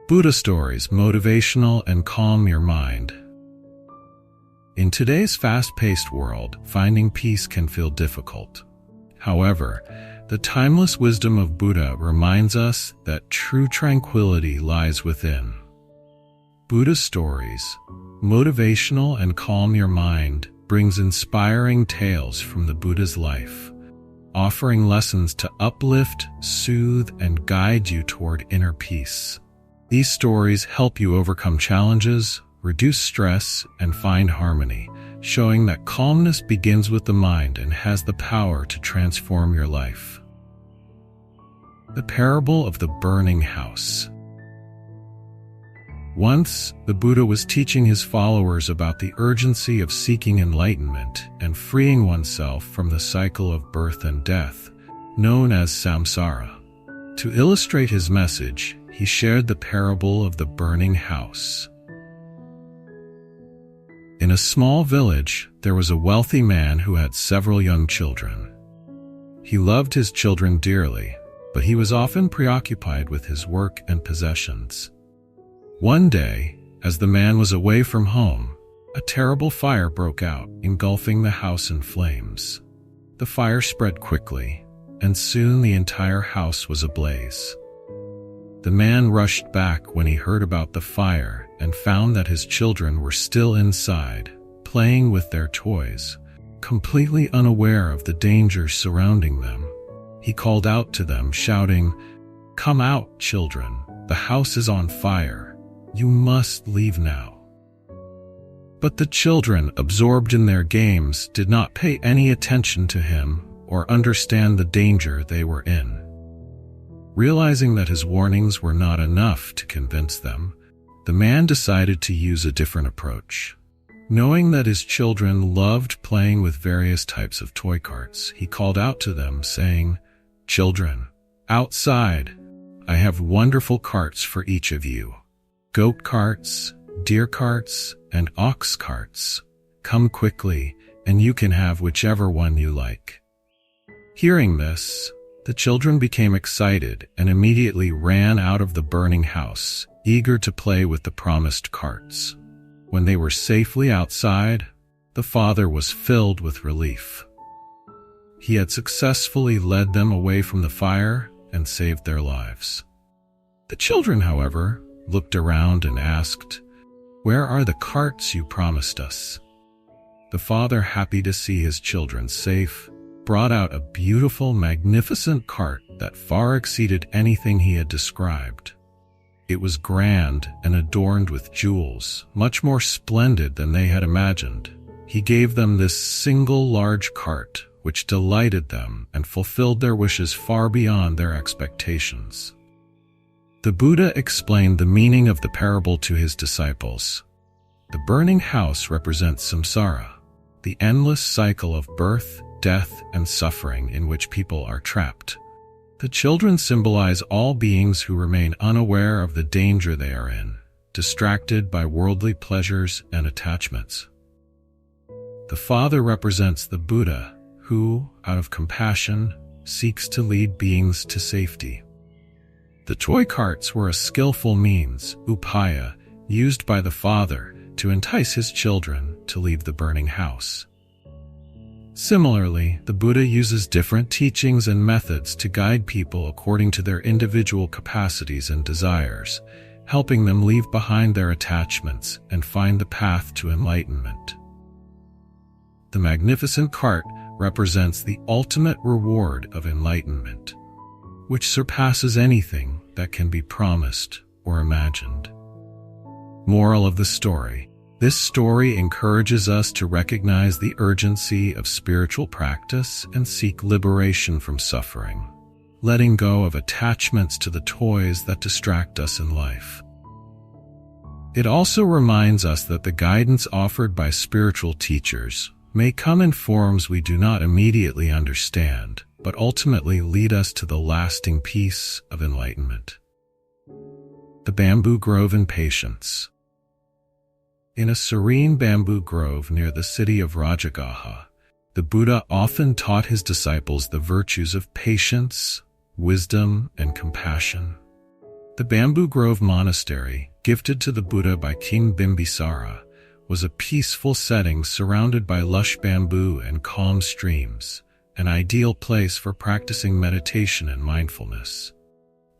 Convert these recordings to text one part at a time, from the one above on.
Buddha stories, motivational and calm your mind. In today's fast-paced world, finding peace can feel difficult. However, the timeless wisdom of Buddha reminds us that true tranquility lies within. Buddha stories, motivational and calm your mind, brings inspiring tales from the Buddha's life, offering lessons to uplift, soothe, and guide you toward inner peace. These stories help you overcome challenges, reduce stress, and find harmony, showing that calmness begins with the mind and has the power to transform your life. The parable of the burning house. Once, the Buddha was teaching his followers about the urgency of seeking enlightenment and freeing oneself from the cycle of birth and death, known as samsara. To illustrate his message, he shared the parable of the burning house. In a small village, there was a wealthy man who had several young children. He loved his children dearly, but he was often preoccupied with his work and possessions. One day, as the man was away from home, a terrible fire broke out, engulfing the house in flames. The fire spread quickly, and soon the entire house was ablaze. The man rushed back when he heard about the fire and found that his children were still inside, playing with their toys, completely unaware of the dangers surrounding them. He called out to them, shouting, "Come out, children! The house is on fire! You must leave now." But the children, absorbed in their games, did not pay any attention to him or understand the danger they were in. Realizing that his warnings were not enough to convince them, the man decided to use a different approach. Knowing that his children loved playing with various types of toy carts, he called out to them, saying, "Children, outside, I have wonderful carts for each of you. Goat carts, deer carts, and ox carts. Come quickly, and you can have whichever one you like." Hearing this, the children became excited and immediately ran out of the burning house, eager to play with the promised carts. When they were safely outside, the father was filled with relief. He had successfully led them away from the fire and saved their lives. The children, however, looked around and asked, "Where are the carts you promised us?" The father, happy to see his children safe, brought out a beautiful, magnificent cart that far exceeded anything he had described. It was grand and adorned with jewels, much more splendid than they had imagined. He gave them this single large cart, which delighted them and fulfilled their wishes far beyond their expectations. The Buddha explained the meaning of the parable to his disciples. The burning house represents samsara, the endless cycle of birth, death, and suffering in which people are trapped. The children symbolize all beings who remain unaware of the danger they are in, distracted by worldly pleasures and attachments. The father represents the Buddha, who, out of compassion, seeks to lead beings to safety. The toy carts were a skillful means, upaya, used by the father to entice his children to leave the burning house. Similarly, the Buddha uses different teachings and methods to guide people according to their individual capacities and desires, helping them leave behind their attachments and find the path to enlightenment. The magnificent cart represents the ultimate reward of enlightenment, which surpasses anything that can be promised or imagined. Moral of the story: this story encourages us to recognize the urgency of spiritual practice and seek liberation from suffering, letting go of attachments to the toys that distract us in life. It also reminds us that the guidance offered by spiritual teachers may come in forms we do not immediately understand, but ultimately lead us to the lasting peace of enlightenment. The bamboo grove and patience. In a serene bamboo grove near the city of Rajagaha, the Buddha often taught his disciples the virtues of patience, wisdom, and compassion. The Bamboo Grove Monastery, gifted to the Buddha by King Bimbisara, was a peaceful setting surrounded by lush bamboo and calm streams, an ideal place for practicing meditation and mindfulness.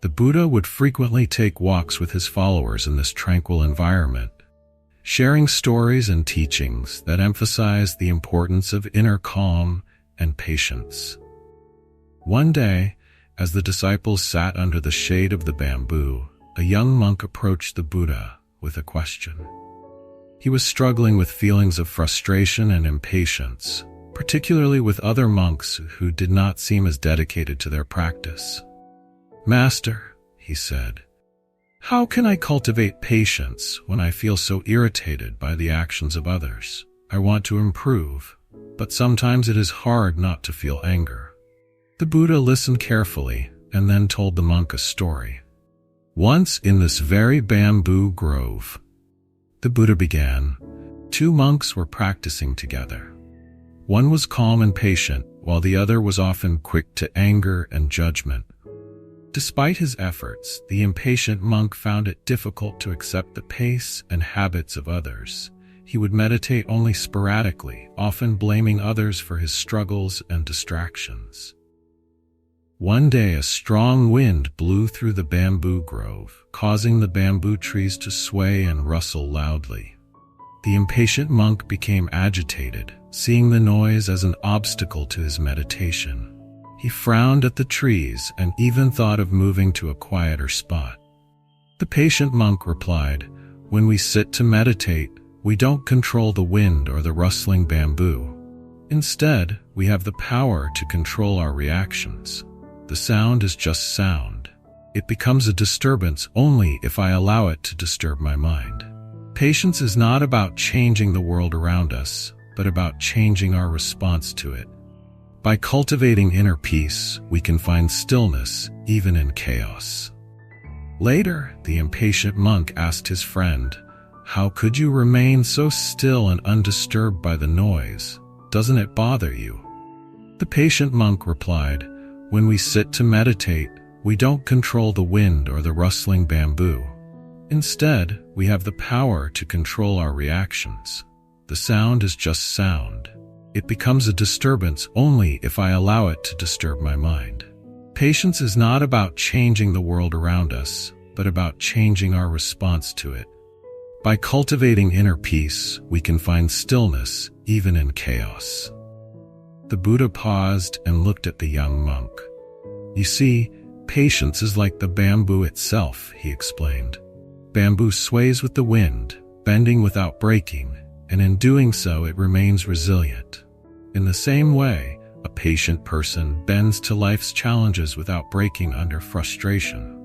The Buddha would frequently take walks with his followers in this tranquil environment, sharing stories and teachings that emphasize the importance of inner calm and patience. One day, as the disciples sat under the shade of the bamboo, a young monk approached the Buddha with a question. He was struggling with feelings of frustration and impatience, particularly with other monks who did not seem as dedicated to their practice. "Master," he said, "how can I cultivate patience when I feel so irritated by the actions of others? I want to improve, but sometimes it is hard not to feel anger." The Buddha listened carefully and then told the monk a story. "Once in this very bamboo grove," the Buddha began, "two monks were practicing together. One was calm and patient, while the other was often quick to anger and judgment. Despite his efforts, the impatient monk found it difficult to accept the pace and habits of others. He would meditate only sporadically, often blaming others for his struggles and distractions. One day a strong wind blew through the bamboo grove, causing the bamboo trees to sway and rustle loudly. The impatient monk became agitated, seeing the noise as an obstacle to his meditation. He frowned at the trees and even thought of moving to a quieter spot. The patient monk replied, "When we sit to meditate, we don't control the wind or the rustling bamboo. Instead, we have the power to control our reactions. The sound is just sound. It becomes a disturbance only if I allow it to disturb my mind. Patience is not about changing the world around us, but about changing our response to it. By cultivating inner peace, we can find stillness even in chaos." Later, the impatient monk asked his friend, "How could you remain so still and undisturbed by the noise? Doesn't it bother you?" The patient monk replied, "When we sit to meditate, we don't control the wind or the rustling bamboo. Instead, we have the power to control our reactions. The sound is just sound. It becomes a disturbance only if I allow it to disturb my mind. Patience is not about changing the world around us, but about changing our response to it. By cultivating inner peace, we can find stillness even in chaos." The Buddha paused and looked at the young monk. "You see, patience is like the bamboo itself," he explained. "Bamboo sways with the wind, bending without breaking, and in doing so it remains resilient. In the same way, a patient person bends to life's challenges without breaking under frustration.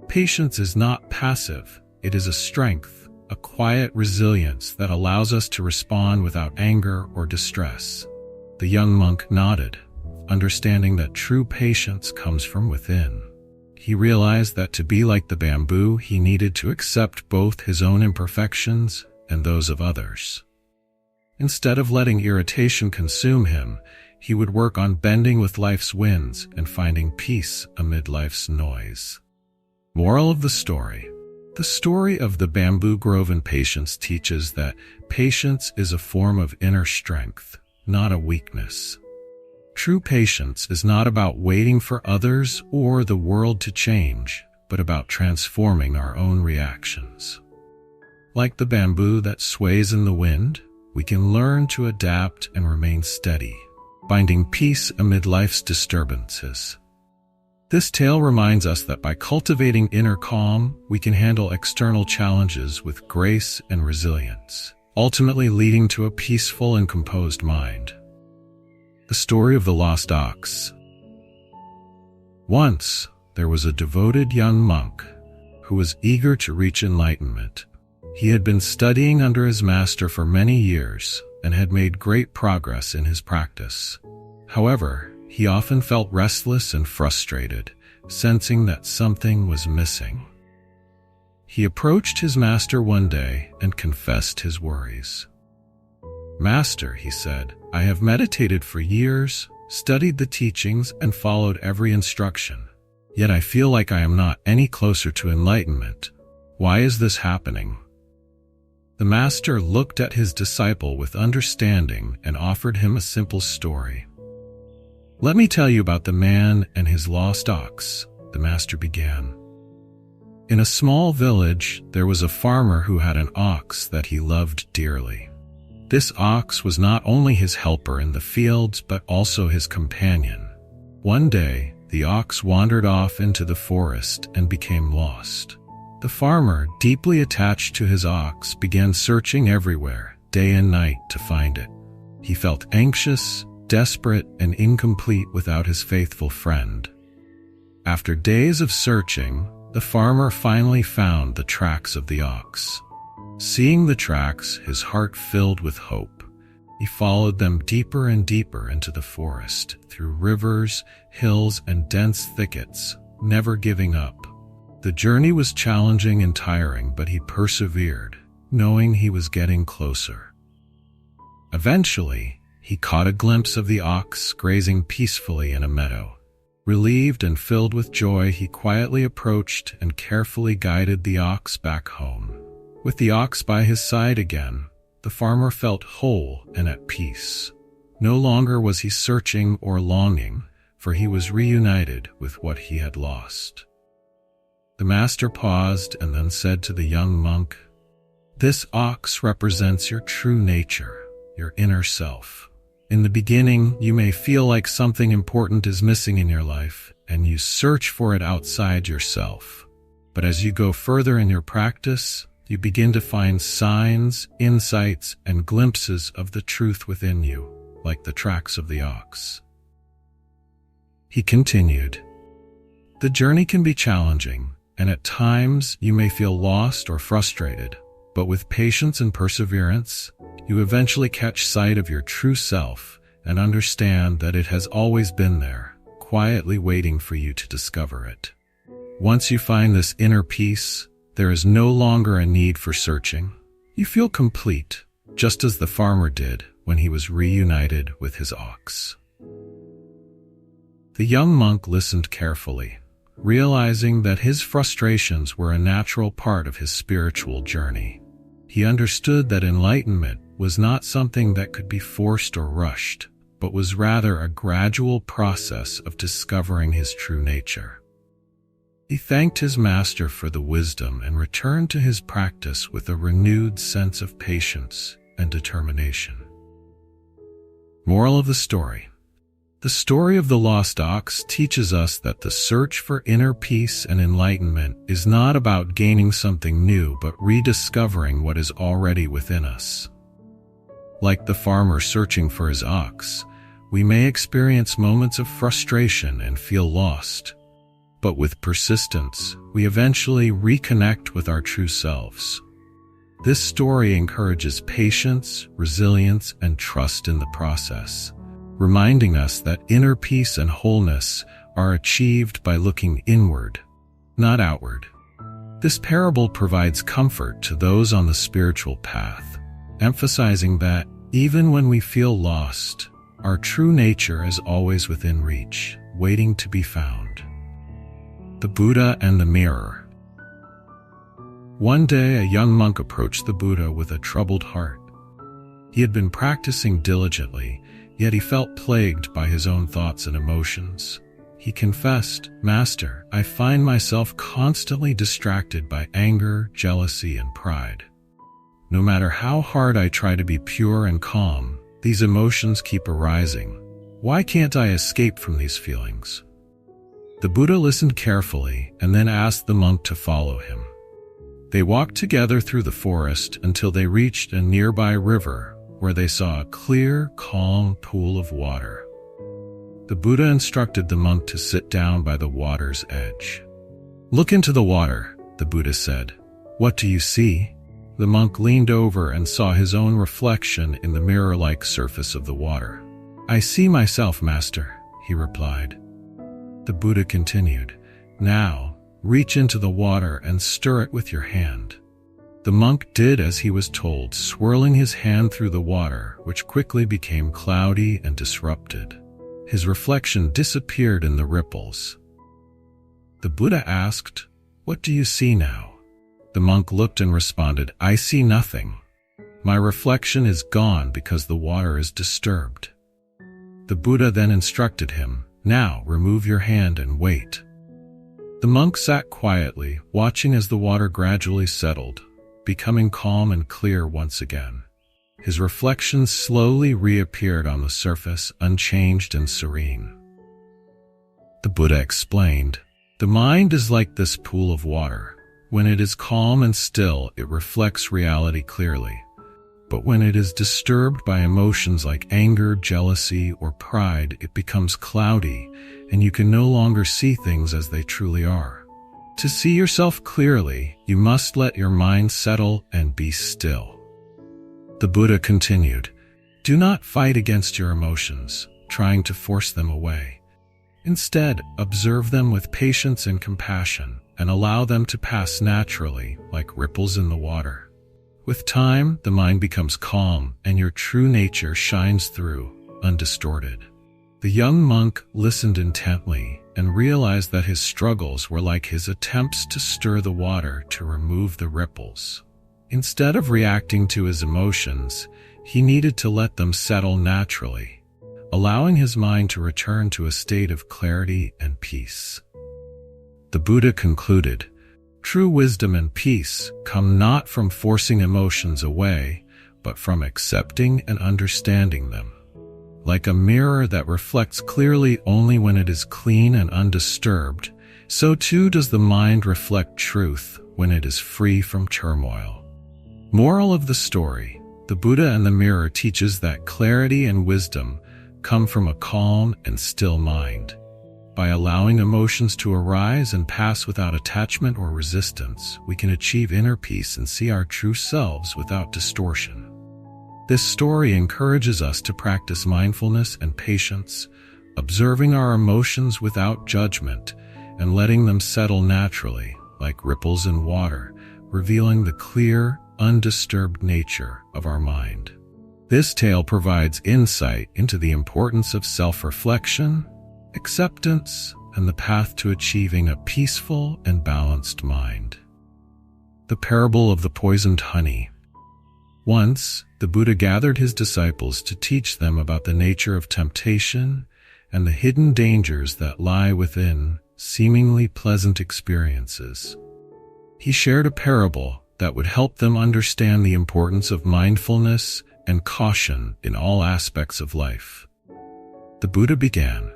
Patience is not passive, it is a strength, a quiet resilience that allows us to respond without anger or distress." The young monk nodded, understanding that true patience comes from within. He realized that to be like the bamboo, he needed to accept both his own imperfections and those of others. Instead of letting irritation consume him, he would work on bending with life's winds and finding peace amid life's noise. Moral of the story: the story of the bamboo grove and patience teaches that patience is a form of inner strength, not a weakness. True patience is not about waiting for others or the world to change, but about transforming our own reactions. Like the bamboo that sways in the wind, we can learn to adapt and remain steady, finding peace amid life's disturbances. This tale reminds us that by cultivating inner calm, we can handle external challenges with grace and resilience, ultimately leading to a peaceful and composed mind. The story of the lost ox. Once, there was a devoted young monk who was eager to reach enlightenment. He had been studying under his master for many years and had made great progress in his practice. However, he often felt restless and frustrated, sensing that something was missing. He approached his master one day and confessed his worries. "Master," he said, "I have meditated for years, studied the teachings, and followed every instruction. yet I feel like I am not any closer to enlightenment. Why is this happening?" The master looked at his disciple with understanding and offered him a simple story. "Let me tell you about the man and his lost ox," the master began. In a small village, there was a farmer who had an ox that he loved dearly. This ox was not only his helper in the fields, but also his companion. One day, the ox wandered off into the forest and became lost. The farmer, deeply attached to his ox, began searching everywhere, day and night, to find it. He felt anxious, desperate, and incomplete without his faithful friend. After days of searching, the farmer finally found the tracks of the ox. Seeing the tracks, his heart filled with hope. He followed them deeper and deeper into the forest, through rivers, hills, and dense thickets, never giving up. The journey was challenging and tiring, but he persevered, knowing he was getting closer. Eventually, he caught a glimpse of the ox grazing peacefully in a meadow. Relieved and filled with joy, he quietly approached and carefully guided the ox back home. With the ox by his side again, the farmer felt whole and at peace. No longer was he searching or longing, for he was reunited with what he had lost. The master paused and then said to the young monk, "This ox represents your true nature, your inner self. In the beginning, you may feel like something important is missing in your life, and you search for it outside yourself. But as you go further in your practice, you begin to find signs, insights, and glimpses of the truth within you, like the tracks of the ox." He continued, "The journey can be challenging, and at times you may feel lost or frustrated, but with patience and perseverance, you eventually catch sight of your true self and understand that it has always been there, quietly waiting for you to discover it. Once you find this inner peace, there is no longer a need for searching. You feel complete, just as the farmer did when he was reunited with his ox." The young monk listened carefully, realizing that his frustrations were a natural part of his spiritual journey. He understood that enlightenment was not something that could be forced or rushed, but was rather a gradual process of discovering his true nature. He thanked his master for the wisdom and returned to his practice with a renewed sense of patience and determination. Moral of the story. The story of the lost ox teaches us that the search for inner peace and enlightenment is not about gaining something new, but rediscovering what is already within us. Like the farmer searching for his ox, we may experience moments of frustration and feel lost. But with persistence, we eventually reconnect with our true selves. This story encourages patience, resilience, and trust in the process, reminding us that inner peace and wholeness are achieved by looking inward, not outward. This parable provides comfort to those on the spiritual path, emphasizing that even when we feel lost, our true nature is always within reach, waiting to be found. The Buddha and the Mirror. One day, a young monk approached the Buddha with a troubled heart. He had been practicing diligently, yet he felt plagued by his own thoughts and emotions. He confessed, "Master, I find myself constantly distracted by anger, jealousy, and pride. No matter how hard I try to be pure and calm, these emotions keep arising. Why can't I escape from these feelings?" The Buddha listened carefully and then asked the monk to follow him. They walked together through the forest until they reached a nearby river, where they saw a clear, calm pool of water. The Buddha instructed the monk to sit down by the water's edge. "Look into the water," the Buddha said. "What do you see?" The monk leaned over and saw his own reflection in the mirror-like surface of the water. "I see myself, Master," he replied. The Buddha continued, "Now, reach into the water and stir it with your hand." The monk did as he was told, swirling his hand through the water, which quickly became cloudy and disrupted. His reflection disappeared in the ripples. The Buddha asked, "What do you see now?" The monk looked and responded, "I see nothing. My reflection is gone because the water is disturbed." The Buddha then instructed him, "Now remove your hand and wait." The monk sat quietly, watching as the water gradually settled, becoming calm and clear once again. His reflections slowly reappeared on the surface, unchanged and serene. The Buddha explained, "The mind is like this pool of water. When it is calm and still, it reflects reality clearly. But when it is disturbed by emotions like anger, jealousy, or pride, it becomes cloudy, and you can no longer see things as they truly are. To see yourself clearly, you must let your mind settle and be still." The Buddha continued, "Do not fight against your emotions, trying to force them away. Instead, observe them with patience and compassion, and allow them to pass naturally, like ripples in the water. With time, the mind becomes calm, and your true nature shines through, undistorted." The young monk listened intently and realized that his struggles were like his attempts to stir the water to remove the ripples. Instead of reacting to his emotions, he needed to let them settle naturally, allowing his mind to return to a state of clarity and peace. The Buddha concluded, "True wisdom and peace come not from forcing emotions away, but from accepting and understanding them. Like a mirror that reflects clearly only when it is clean and undisturbed, so too does the mind reflect truth when it is free from turmoil." Moral of the story: the Buddha and the mirror teaches that clarity and wisdom come from a calm and still mind. By allowing emotions to arise and pass without attachment or resistance, we can achieve inner peace and see our true selves without distortion. This story encourages us to practice mindfulness and patience, observing our emotions without judgment and letting them settle naturally, like ripples in water, revealing the clear, undisturbed nature of our mind. This tale provides insight into the importance of self-reflection, acceptance, and the path to achieving a peaceful and balanced mind. The parable of the poisoned honey. Once, the Buddha gathered his disciples to teach them about the nature of temptation and the hidden dangers that lie within seemingly pleasant experiences. He shared a parable that would help them understand the importance of mindfulness and caution in all aspects of life. The Buddha began,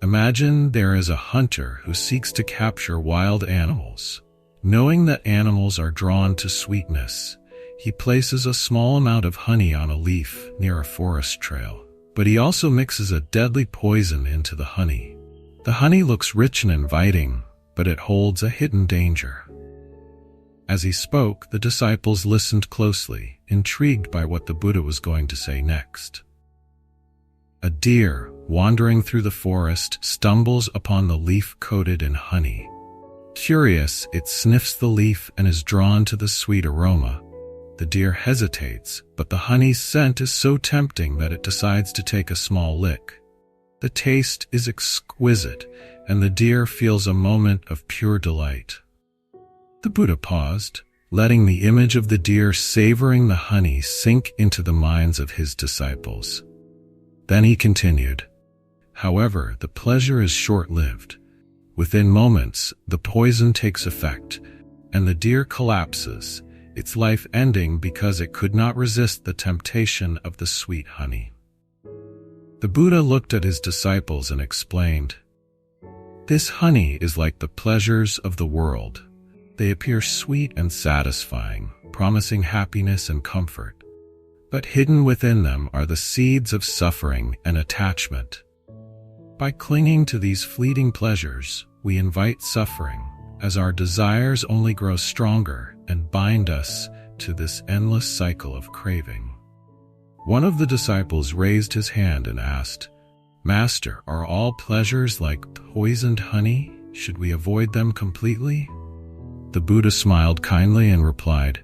"Imagine there is a hunter who seeks to capture wild animals. Knowing that animals are drawn to sweetness, he places a small amount of honey on a leaf near a forest trail. But he also mixes a deadly poison into the honey. The honey looks rich and inviting, but it holds a hidden danger." As he spoke, the disciples listened closely, intrigued by what the Buddha was going to say next. A deer, wandering through the forest, stumbles upon the leaf coated in honey. Curious, it sniffs the leaf and is drawn to the sweet aroma. The deer hesitates, but the honey's scent is so tempting that it decides to take a small lick. The taste is exquisite, and the deer feels a moment of pure delight. The Buddha paused, letting the image of the deer savoring the honey sink into the minds of his disciples. Then he continued, "However, the pleasure is short-lived. Within moments, the poison takes effect, and the deer collapses, its life ending because it could not resist the temptation of the sweet honey." The Buddha looked at his disciples and explained, "This honey is like the pleasures of the world. They appear sweet and satisfying, promising happiness and comfort. But hidden within them are the seeds of suffering and attachment. By clinging to these fleeting pleasures, we invite suffering, as our desires only grow stronger and bind us to this endless cycle of craving." One of the disciples raised his hand and asked, "Master, are all pleasures like poisoned honey? Should we avoid them completely?" The Buddha smiled kindly and replied,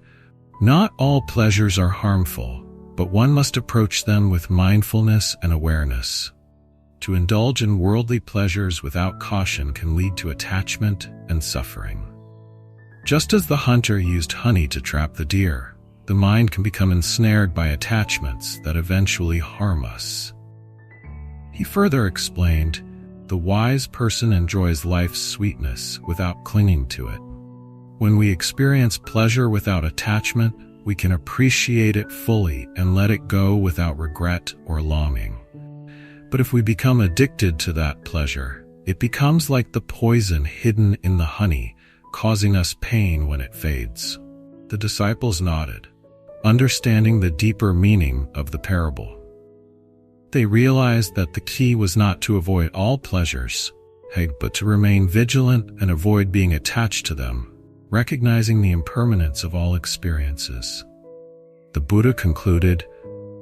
"Not all pleasures are harmful, but one must approach them with mindfulness and awareness. To indulge in worldly pleasures without caution can lead to attachment and suffering. Just as the hunter used honey to trap the deer, the mind can become ensnared by attachments that eventually harm us. He further explained, the wise person enjoys life's sweetness without clinging to it. When we experience pleasure without attachment, we can appreciate it fully and let it go without regret or longing. But if we become addicted to that pleasure, it becomes like the poison hidden in the honey, causing us pain when it fades. The disciples nodded, understanding the deeper meaning of the parable. They realized that the key was not to avoid all pleasures, but to remain vigilant and avoid being attached to them, recognizing the impermanence of all experiences. The Buddha concluded,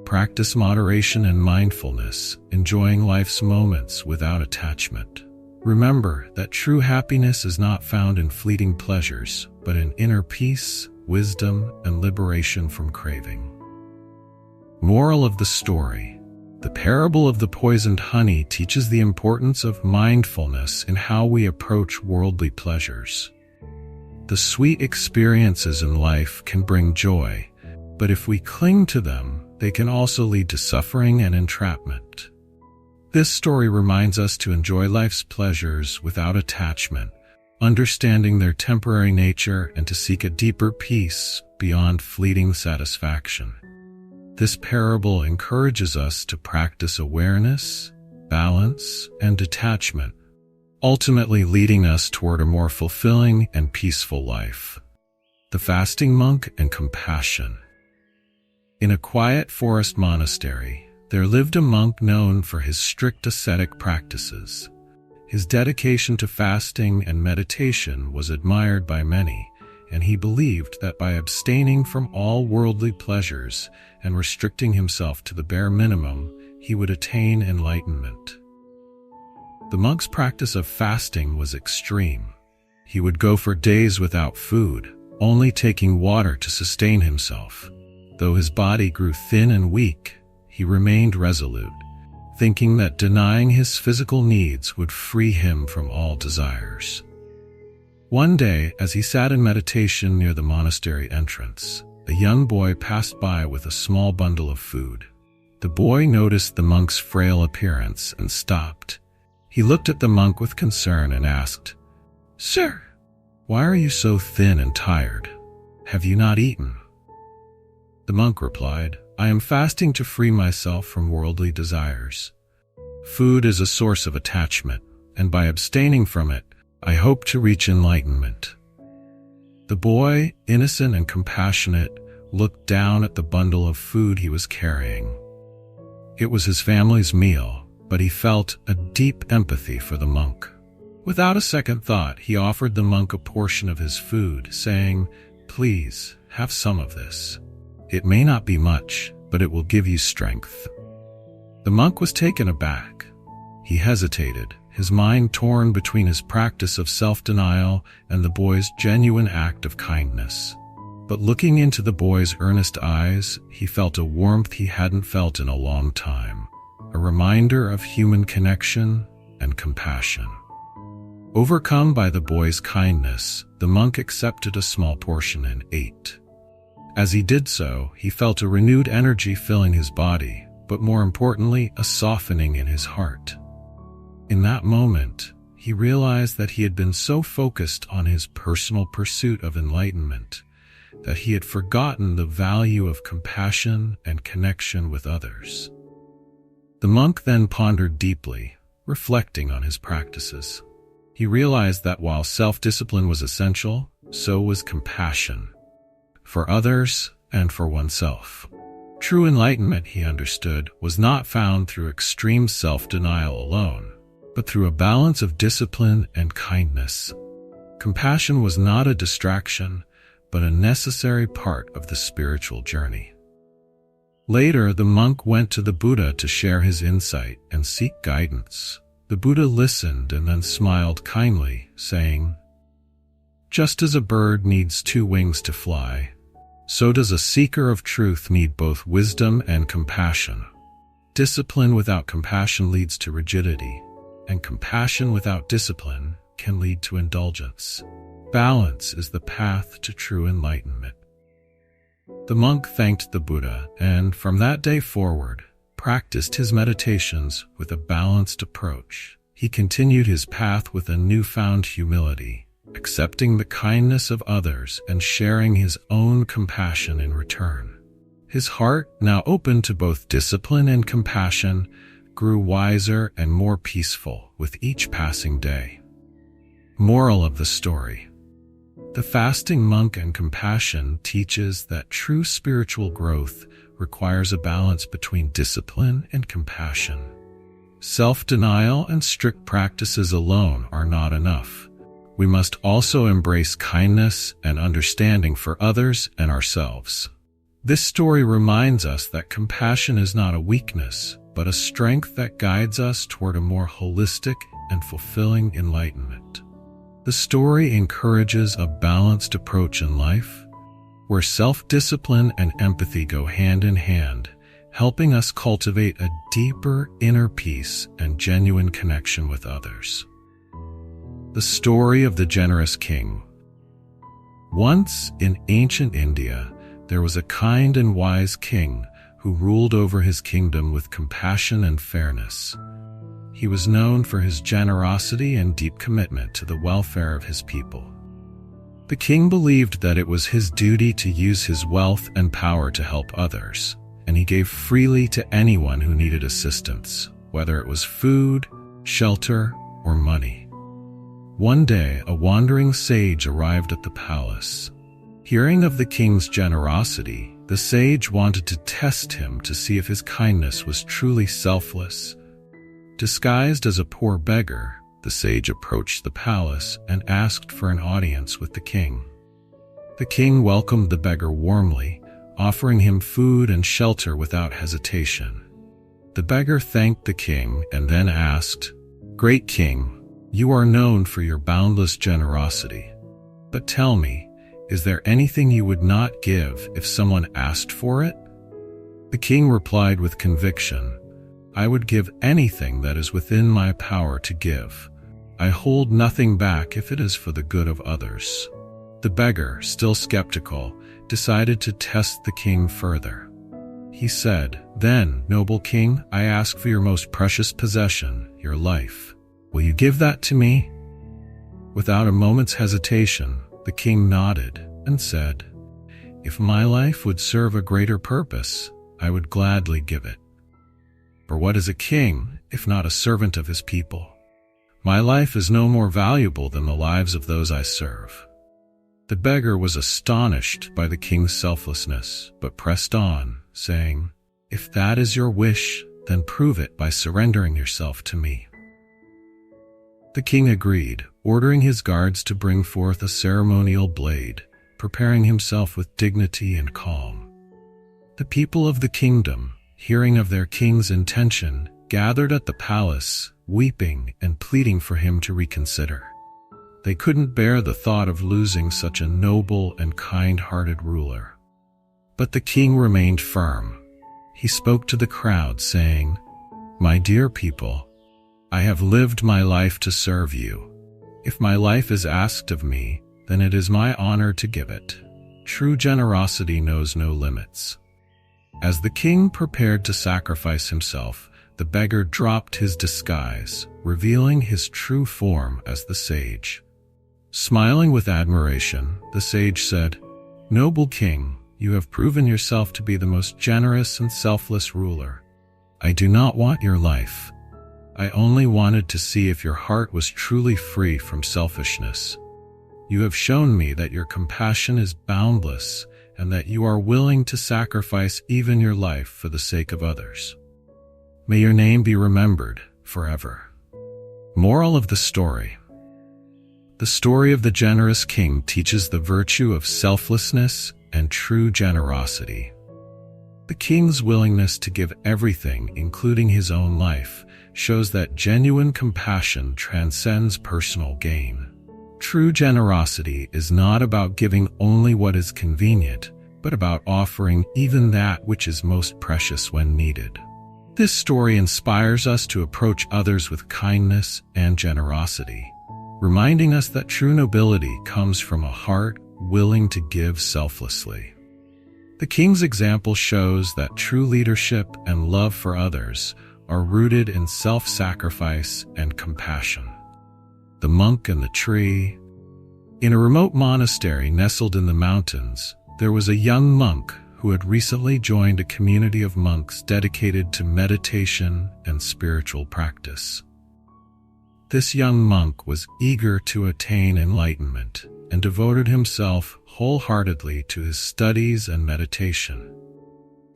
practice moderation and mindfulness, enjoying life's moments without attachment. Remember that true happiness is not found in fleeting pleasures, but in inner peace, wisdom, and liberation from craving. Moral of the story: the parable of the poisoned honey teaches the importance of mindfulness in how we approach worldly pleasures. The sweet experiences in life can bring joy, but if we cling to them, they can also lead to suffering and entrapment. This story reminds us to enjoy life's pleasures without attachment, understanding their temporary nature, and to seek a deeper peace beyond fleeting satisfaction. This parable encourages us to practice awareness, balance, and detachment, ultimately leading us toward a more fulfilling and peaceful life. The fasting monk and compassion. In a quiet forest monastery, there lived a monk known for his strict ascetic practices. His dedication to fasting and meditation was admired by many, and he believed that by abstaining from all worldly pleasures and restricting himself to the bare minimum, he would attain enlightenment. The monk's practice of fasting was extreme. He would go for days without food, only taking water to sustain himself. Though his body grew thin and weak, he remained resolute, thinking that denying his physical needs would free him from all desires. One day, as he sat in meditation near the monastery entrance, a young boy passed by with a small bundle of food. The boy noticed the monk's frail appearance and stopped. He looked at the monk with concern and asked, "Sir, why are you so thin and tired? Have you not eaten?" The monk replied, "I am fasting to free myself from worldly desires. Food is a source of attachment, and by abstaining from it, I hope to reach enlightenment." The boy, innocent and compassionate, looked down at the bundle of food he was carrying. It was his family's meal, but he felt a deep empathy for the monk. Without a second thought, he offered the monk a portion of his food, saying, "Please, have some of this. It may not be much, but it will give you strength." The monk was taken aback. He hesitated, his mind torn between his practice of self-denial and the boy's genuine act of kindness. But looking into the boy's earnest eyes, he felt a warmth he hadn't felt in a long time, a reminder of human connection and compassion. Overcome by the boy's kindness, the monk accepted a small portion and ate. As he did so, he felt a renewed energy filling his body, but more importantly, a softening in his heart. In that moment, he realized that he had been so focused on his personal pursuit of enlightenment that he had forgotten the value of compassion and connection with others. The monk then pondered deeply, reflecting on his practices. He realized that while self-discipline was essential, so was compassion, for others and for oneself. True enlightenment, he understood, was not found through extreme self-denial alone, but through a balance of discipline and kindness. Compassion was not a distraction, but a necessary part of the spiritual journey. Later, the monk went to the Buddha to share his insight and seek guidance. The Buddha listened and then smiled kindly, saying, "Just as a bird needs 2 wings to fly, so does a seeker of truth need both wisdom and compassion. Discipline without compassion leads to rigidity, and compassion without discipline can lead to indulgence. Balance is the path to true enlightenment. The monk thanked the Buddha and, from that day forward, practiced his meditations with a balanced approach. He continued his path with a newfound humility, accepting the kindness of others and sharing his own compassion in return. His heart, now open to both discipline and compassion, grew wiser and more peaceful with each passing day. Moral of the story: the fasting monk and compassion teaches that true spiritual growth requires a balance between discipline and compassion. Self-denial and strict practices alone are not enough. We must also embrace kindness and understanding for others and ourselves. This story reminds us that compassion is not a weakness, but a strength that guides us toward a more holistic and fulfilling enlightenment. The story encourages a balanced approach in life, where self-discipline and empathy go hand in hand, helping us cultivate a deeper inner peace and genuine connection with others. The story of the generous king. Once, in ancient India, there was a kind and wise king who ruled over his kingdom with compassion and fairness. He was known for his generosity and deep commitment to the welfare of his people. The king believed that it was his duty to use his wealth and power to help others, and he gave freely to anyone who needed assistance, whether it was food, shelter, or money. One day, a wandering sage arrived at the palace. Hearing of the king's generosity, the sage wanted to test him to see if his kindness was truly selfless. Disguised as a poor beggar, the sage approached the palace and asked for an audience with the king. The king welcomed the beggar warmly, offering him food and shelter without hesitation. The beggar thanked the king and then asked, "Great king, you are known for your boundless generosity. But tell me, is there anything you would not give if someone asked for it?" The king replied with conviction, "I would give anything that is within my power to give. I hold nothing back if it is for the good of others." The beggar, still skeptical, decided to test the king further. He said, "Then, noble king, I ask for your most precious possession, your life. Will you give that to me?" Without a moment's hesitation, the king nodded and said, "If my life would serve a greater purpose, I would gladly give it. For what is a king, if not a servant of his people? My life is no more valuable than the lives of those I serve." The beggar was astonished by the king's selflessness, but pressed on, saying, "If that is your wish, then prove it by surrendering yourself to me." The king agreed, ordering his guards to bring forth a ceremonial blade, preparing himself with dignity and calm. The people of the kingdom, hearing of their king's intention, gathered at the palace, weeping and pleading for him to reconsider. They couldn't bear the thought of losing such a noble and kind-hearted ruler. But the king remained firm. He spoke to the crowd, saying, "My dear people, I have lived my life to serve you. If my life is asked of me, then it is my honor to give it. True generosity knows no limits." As the king prepared to sacrifice himself, the beggar dropped his disguise, revealing his true form as the sage. Smiling with admiration, the sage said, "Noble king, you have proven yourself to be the most generous and selfless ruler. I do not want your life. I only wanted to see if your heart was truly free from selfishness. You have shown me that your compassion is boundless and that you are willing to sacrifice even your life for the sake of others. May your name be remembered forever." Moral of the story. The story of the generous king teaches the virtue of selflessness and true generosity. The king's willingness to give everything, including his own life, shows that genuine compassion transcends personal gain. True generosity is not about giving only what is convenient, but about offering even that which is most precious when needed. This story inspires us to approach others with kindness and generosity, reminding us that true nobility comes from a heart willing to give selflessly. The king's example shows that true leadership and love for others are rooted in self-sacrifice and compassion. The monk and the tree. In a remote monastery nestled in the mountains, there was a young monk who had recently joined a community of monks dedicated to meditation and spiritual practice. This young monk was eager to attain enlightenment and devoted himself wholeheartedly to his studies and meditation.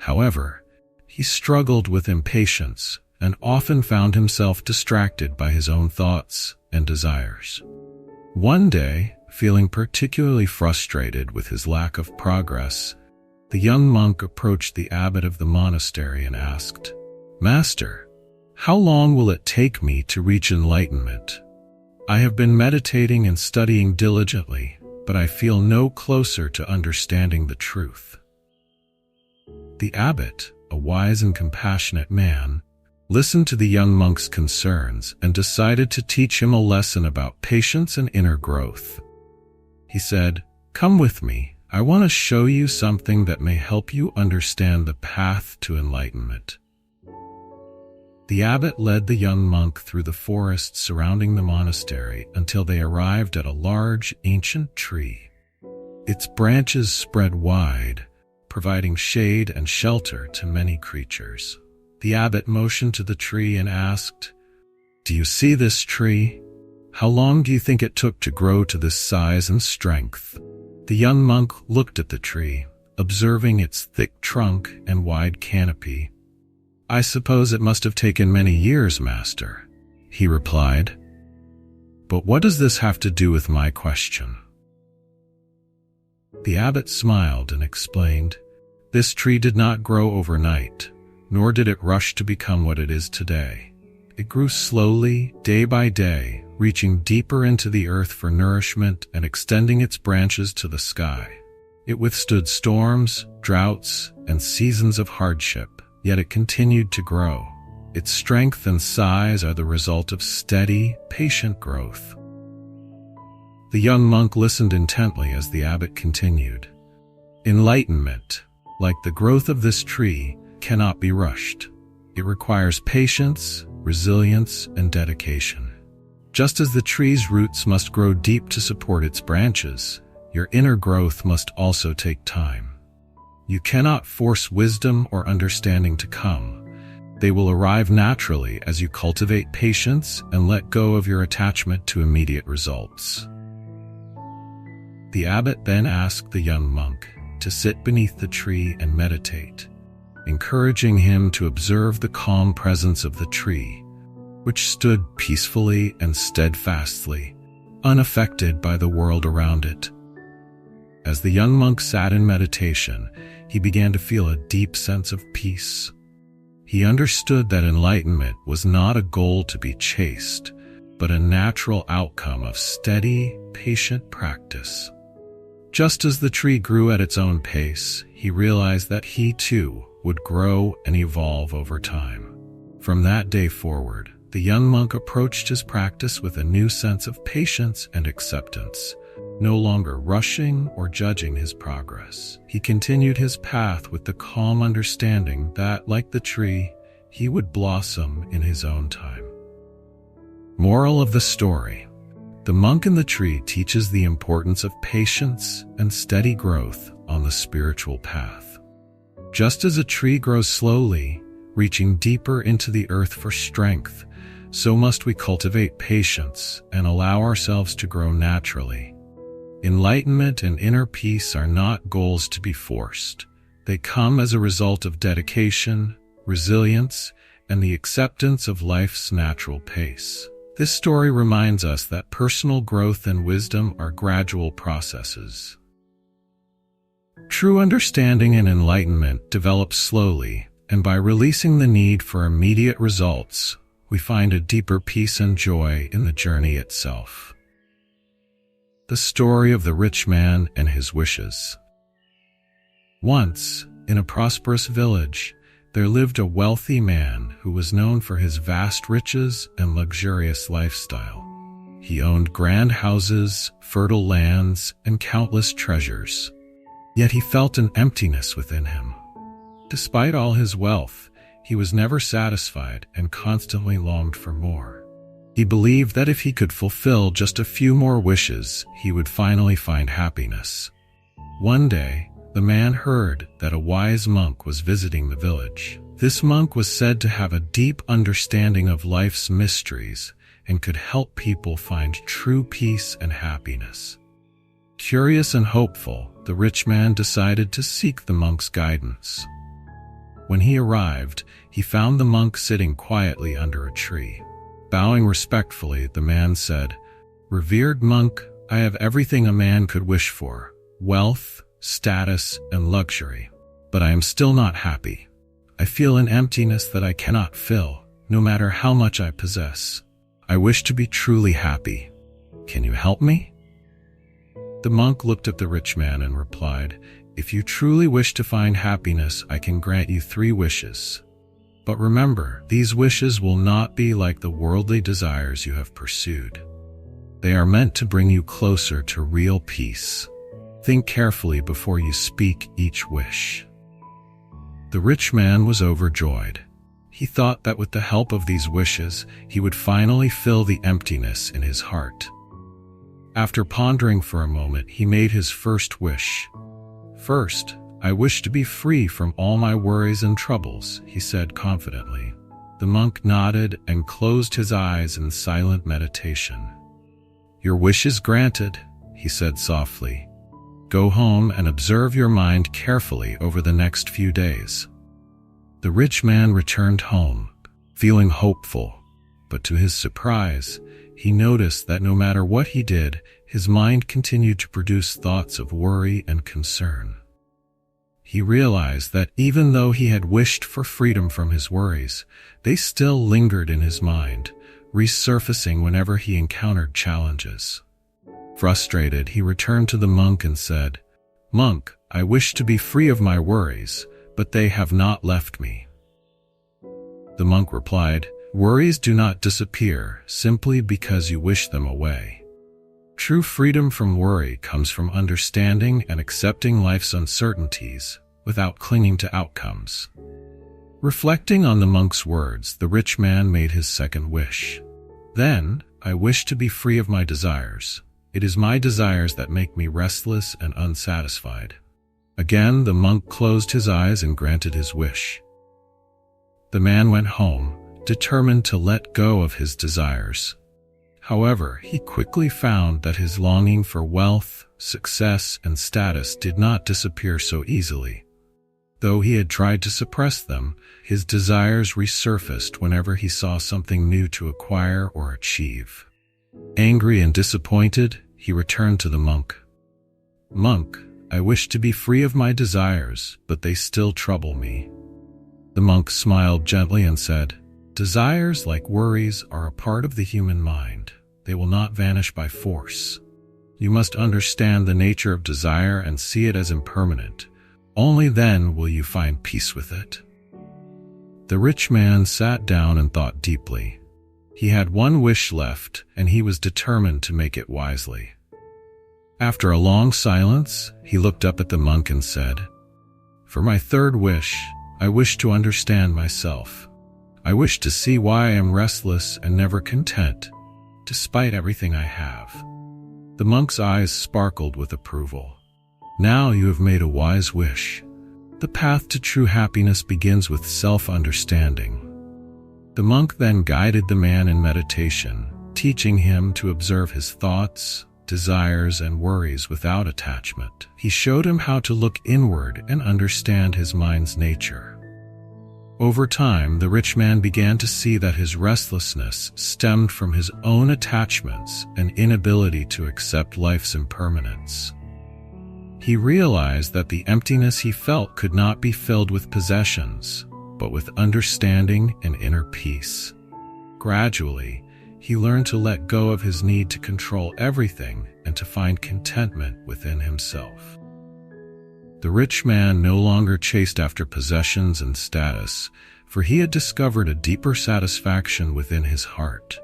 However, he struggled with impatience and often found himself distracted by his own thoughts and desires. One day, feeling particularly frustrated with his lack of progress, the young monk approached the abbot of the monastery and asked, "Master, how long will it take me to reach enlightenment? I have been meditating and studying diligently, but I feel no closer to understanding the truth." The abbot, a wise and compassionate man, listened to the young monk's concerns and decided to teach him a lesson about patience and inner growth. He said, "Come with me. I want to show you something that may help you understand the path to enlightenment." The abbot led the young monk through the forest surrounding the monastery until they arrived at a large, ancient tree. Its branches spread wide, providing shade and shelter to many creatures. The abbot motioned to the tree and asked, "Do you see this tree? How long do you think it took to grow to this size and strength?" The young monk looked at the tree, observing its thick trunk and wide canopy. "I suppose it must have taken many years, master," he replied. "But what does this have to do with my question?" The abbot smiled and explained, "This tree did not grow overnight, nor did it rush to become what it is today. It grew slowly, day by day, reaching deeper into the earth for nourishment and extending its branches to the sky. It withstood storms, droughts, and seasons of hardship, yet it continued to grow. Its strength and size are the result of steady, patient growth." The young monk listened intently as the abbot continued. "Enlightenment, like the growth of this tree, cannot be rushed. It requires patience, resilience, and dedication. Just as the tree's roots must grow deep to support its branches, your inner growth must also take time. You cannot force wisdom or understanding to come. They will arrive naturally as you cultivate patience and let go of your attachment to immediate results." The abbot then asked the young monk to sit beneath the tree and meditate, encouraging him to observe the calm presence of the tree, which stood peacefully and steadfastly, unaffected by the world around it. As the young monk sat in meditation, he began to feel a deep sense of peace. He understood that enlightenment was not a goal to be chased, but a natural outcome of steady, patient practice. Just as the tree grew at its own pace, he realized that he too would grow and evolve over time. From that day forward, the young monk approached his practice with a new sense of patience and acceptance, no longer rushing or judging his progress. He continued his path with the calm understanding that, like the tree, he would blossom in his own time. Moral of the story: the monk and the tree teaches the importance of patience and steady growth on the spiritual path. Just as a tree grows slowly, reaching deeper into the earth for strength, so must we cultivate patience and allow ourselves to grow naturally. Enlightenment and inner peace are not goals to be forced. They come as a result of dedication, resilience, and the acceptance of life's natural pace. This story reminds us that personal growth and wisdom are gradual processes. True understanding and enlightenment develop slowly, and by releasing the need for immediate results, we find a deeper peace and joy in the journey itself. The story of the rich man and his wishes. Once, in a prosperous village, there lived a wealthy man who was known for his vast riches and luxurious lifestyle. He owned grand houses, fertile lands, and countless treasures. Yet he felt an emptiness within him. Despite all his wealth, he was never satisfied and constantly longed for more. He believed that if he could fulfill just a few more wishes, he would finally find happiness. One day, the man heard that a wise monk was visiting the village. This monk was said to have a deep understanding of life's mysteries and could help people find true peace and happiness. Curious and hopeful, the rich man decided to seek the monk's guidance. When he arrived, he found the monk sitting quietly under a tree. Bowing respectfully, the man said, "Revered monk, I have everything a man could wish for: wealth, status, and luxury. But I am still not happy. I feel an emptiness that I cannot fill, no matter how much I possess. I wish to be truly happy. Can you help me?" The monk looked at the rich man and replied, "If you truly wish to find happiness, I can grant you 3 wishes. But remember, these wishes will not be like the worldly desires you have pursued. They are meant to bring you closer to real peace. Think carefully before you speak each wish." The rich man was overjoyed. He thought that with the help of these wishes, he would finally fill the emptiness in his heart. After pondering for a moment, he made his first wish. "First, I wish to be free from all my worries and troubles," he said confidently. The monk nodded and closed his eyes in silent meditation. "Your wish is granted," he said softly. "Go home and observe your mind carefully over the next few days." The rich man returned home, feeling hopeful, but to his surprise, he noticed that no matter what he did, his mind continued to produce thoughts of worry and concern. He realized that even though he had wished for freedom from his worries, they still lingered in his mind, resurfacing whenever he encountered challenges. Frustrated, he returned to the monk and said, "Monk, I wish to be free of my worries, but they have not left me." The monk replied, "Worries do not disappear simply because you wish them away. True freedom from worry comes from understanding and accepting life's uncertainties without clinging to outcomes." Reflecting on the monk's words, the rich man made his second wish. "Then, I wish to be free of my desires. It is my desires that make me restless and unsatisfied." Again, the monk closed his eyes and granted his wish. The man went home, determined to let go of his desires. However, he quickly found that his longing for wealth, success, and status did not disappear so easily. Though he had tried to suppress them, his desires resurfaced whenever he saw something new to acquire or achieve. Angry and disappointed, he returned to the monk. "Monk, I wish to be free of my desires, but they still trouble me." The monk smiled gently and said, "Desires, like worries, are a part of the human mind. They will not vanish by force. You must understand the nature of desire and see it as impermanent. Only then will you find peace with it." The rich man sat down and thought deeply. He had one wish left, and he was determined to make it wisely. After a long silence, he looked up at the monk and said, "For my third wish, I wish to understand myself. I wish to see why I am restless and never content, despite everything I have." The monk's eyes sparkled with approval. "Now you have made a wise wish. The path to true happiness begins with self-understanding." The monk then guided the man in meditation, teaching him to observe his thoughts, desires, and worries without attachment. He showed him how to look inward and understand his mind's nature. Over time, the rich man began to see that his restlessness stemmed from his own attachments and inability to accept life's impermanence. He realized that the emptiness he felt could not be filled with possessions, but with understanding and inner peace. Gradually, he learned to let go of his need to control everything and to find contentment within himself. The rich man no longer chased after possessions and status, for he had discovered a deeper satisfaction within his heart.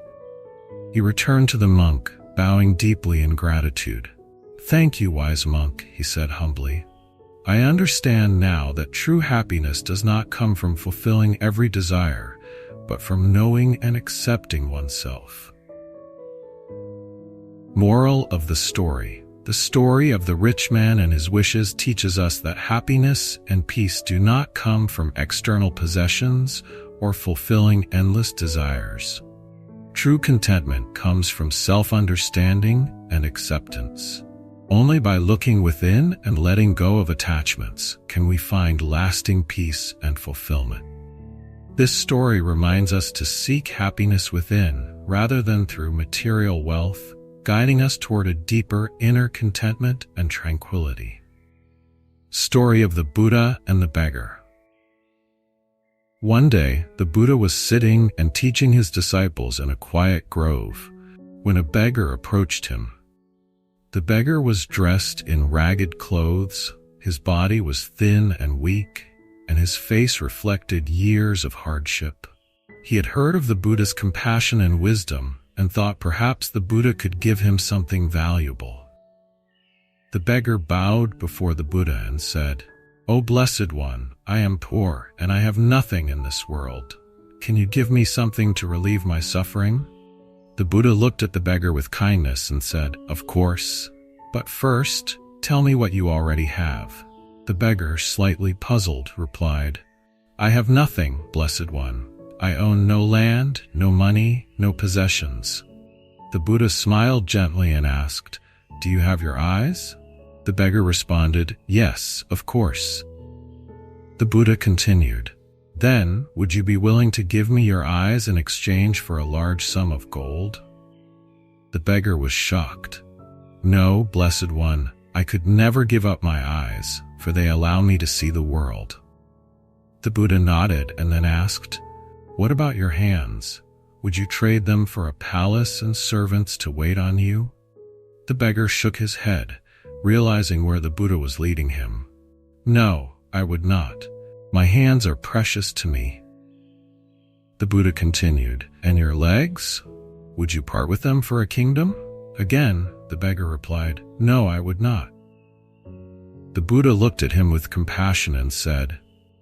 He returned to the monk, bowing deeply in gratitude. "Thank you, wise monk," he said humbly. "I understand now that true happiness does not come from fulfilling every desire, but from knowing and accepting oneself." Moral of the story. The story of the rich man and his wishes teaches us that happiness and peace do not come from external possessions or fulfilling endless desires. True contentment comes from self-understanding and acceptance. Only by looking within and letting go of attachments can we find lasting peace and fulfillment. This story reminds us to seek happiness within rather than through material wealth, guiding us toward a deeper inner contentment and tranquility. Story of the Buddha and the Beggar. One day, the Buddha was sitting and teaching his disciples in a quiet grove when a beggar approached him. The beggar was dressed in ragged clothes, his body was thin and weak, and his face reflected years of hardship. He had heard of the Buddha's compassion and wisdom and thought perhaps the Buddha could give him something valuable. The beggar bowed before the Buddha and said, "O Blessed One, I am poor and I have nothing in this world. Can you give me something to relieve my suffering?" The Buddha looked at the beggar with kindness and said, "Of course, but first, tell me what you already have." The beggar, slightly puzzled, replied, "I have nothing, Blessed One. I own no land, no money, no possessions." The Buddha smiled gently and asked, "Do you have your eyes?" The beggar responded, "Yes, of course." The Buddha continued, "Then, would you be willing to give me your eyes in exchange for a large sum of gold?" The beggar was shocked. "No, Blessed One, I could never give up my eyes, for they allow me to see the world." The Buddha nodded and then asked, "What about your hands? Would you trade them for a palace and servants to wait on you?" The beggar shook his head, realizing where the Buddha was leading him. "No, I would not. My hands are precious to me." The Buddha continued, "And your legs? Would you part with them for a kingdom?" Again, the beggar replied, "No, I would not." The Buddha looked at him with compassion and said,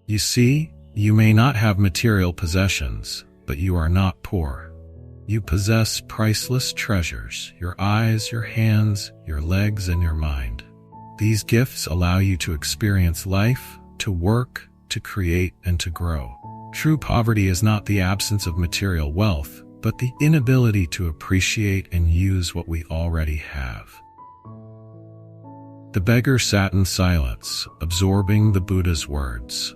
"You see, you may not have material possessions, but you are not poor. You possess priceless treasures, your eyes, your hands, your legs, and your mind. These gifts allow you to experience life, to work, to create, and to grow. True poverty is not the absence of material wealth, but the inability to appreciate and use what we already have." The beggar sat in silence, absorbing the Buddha's words.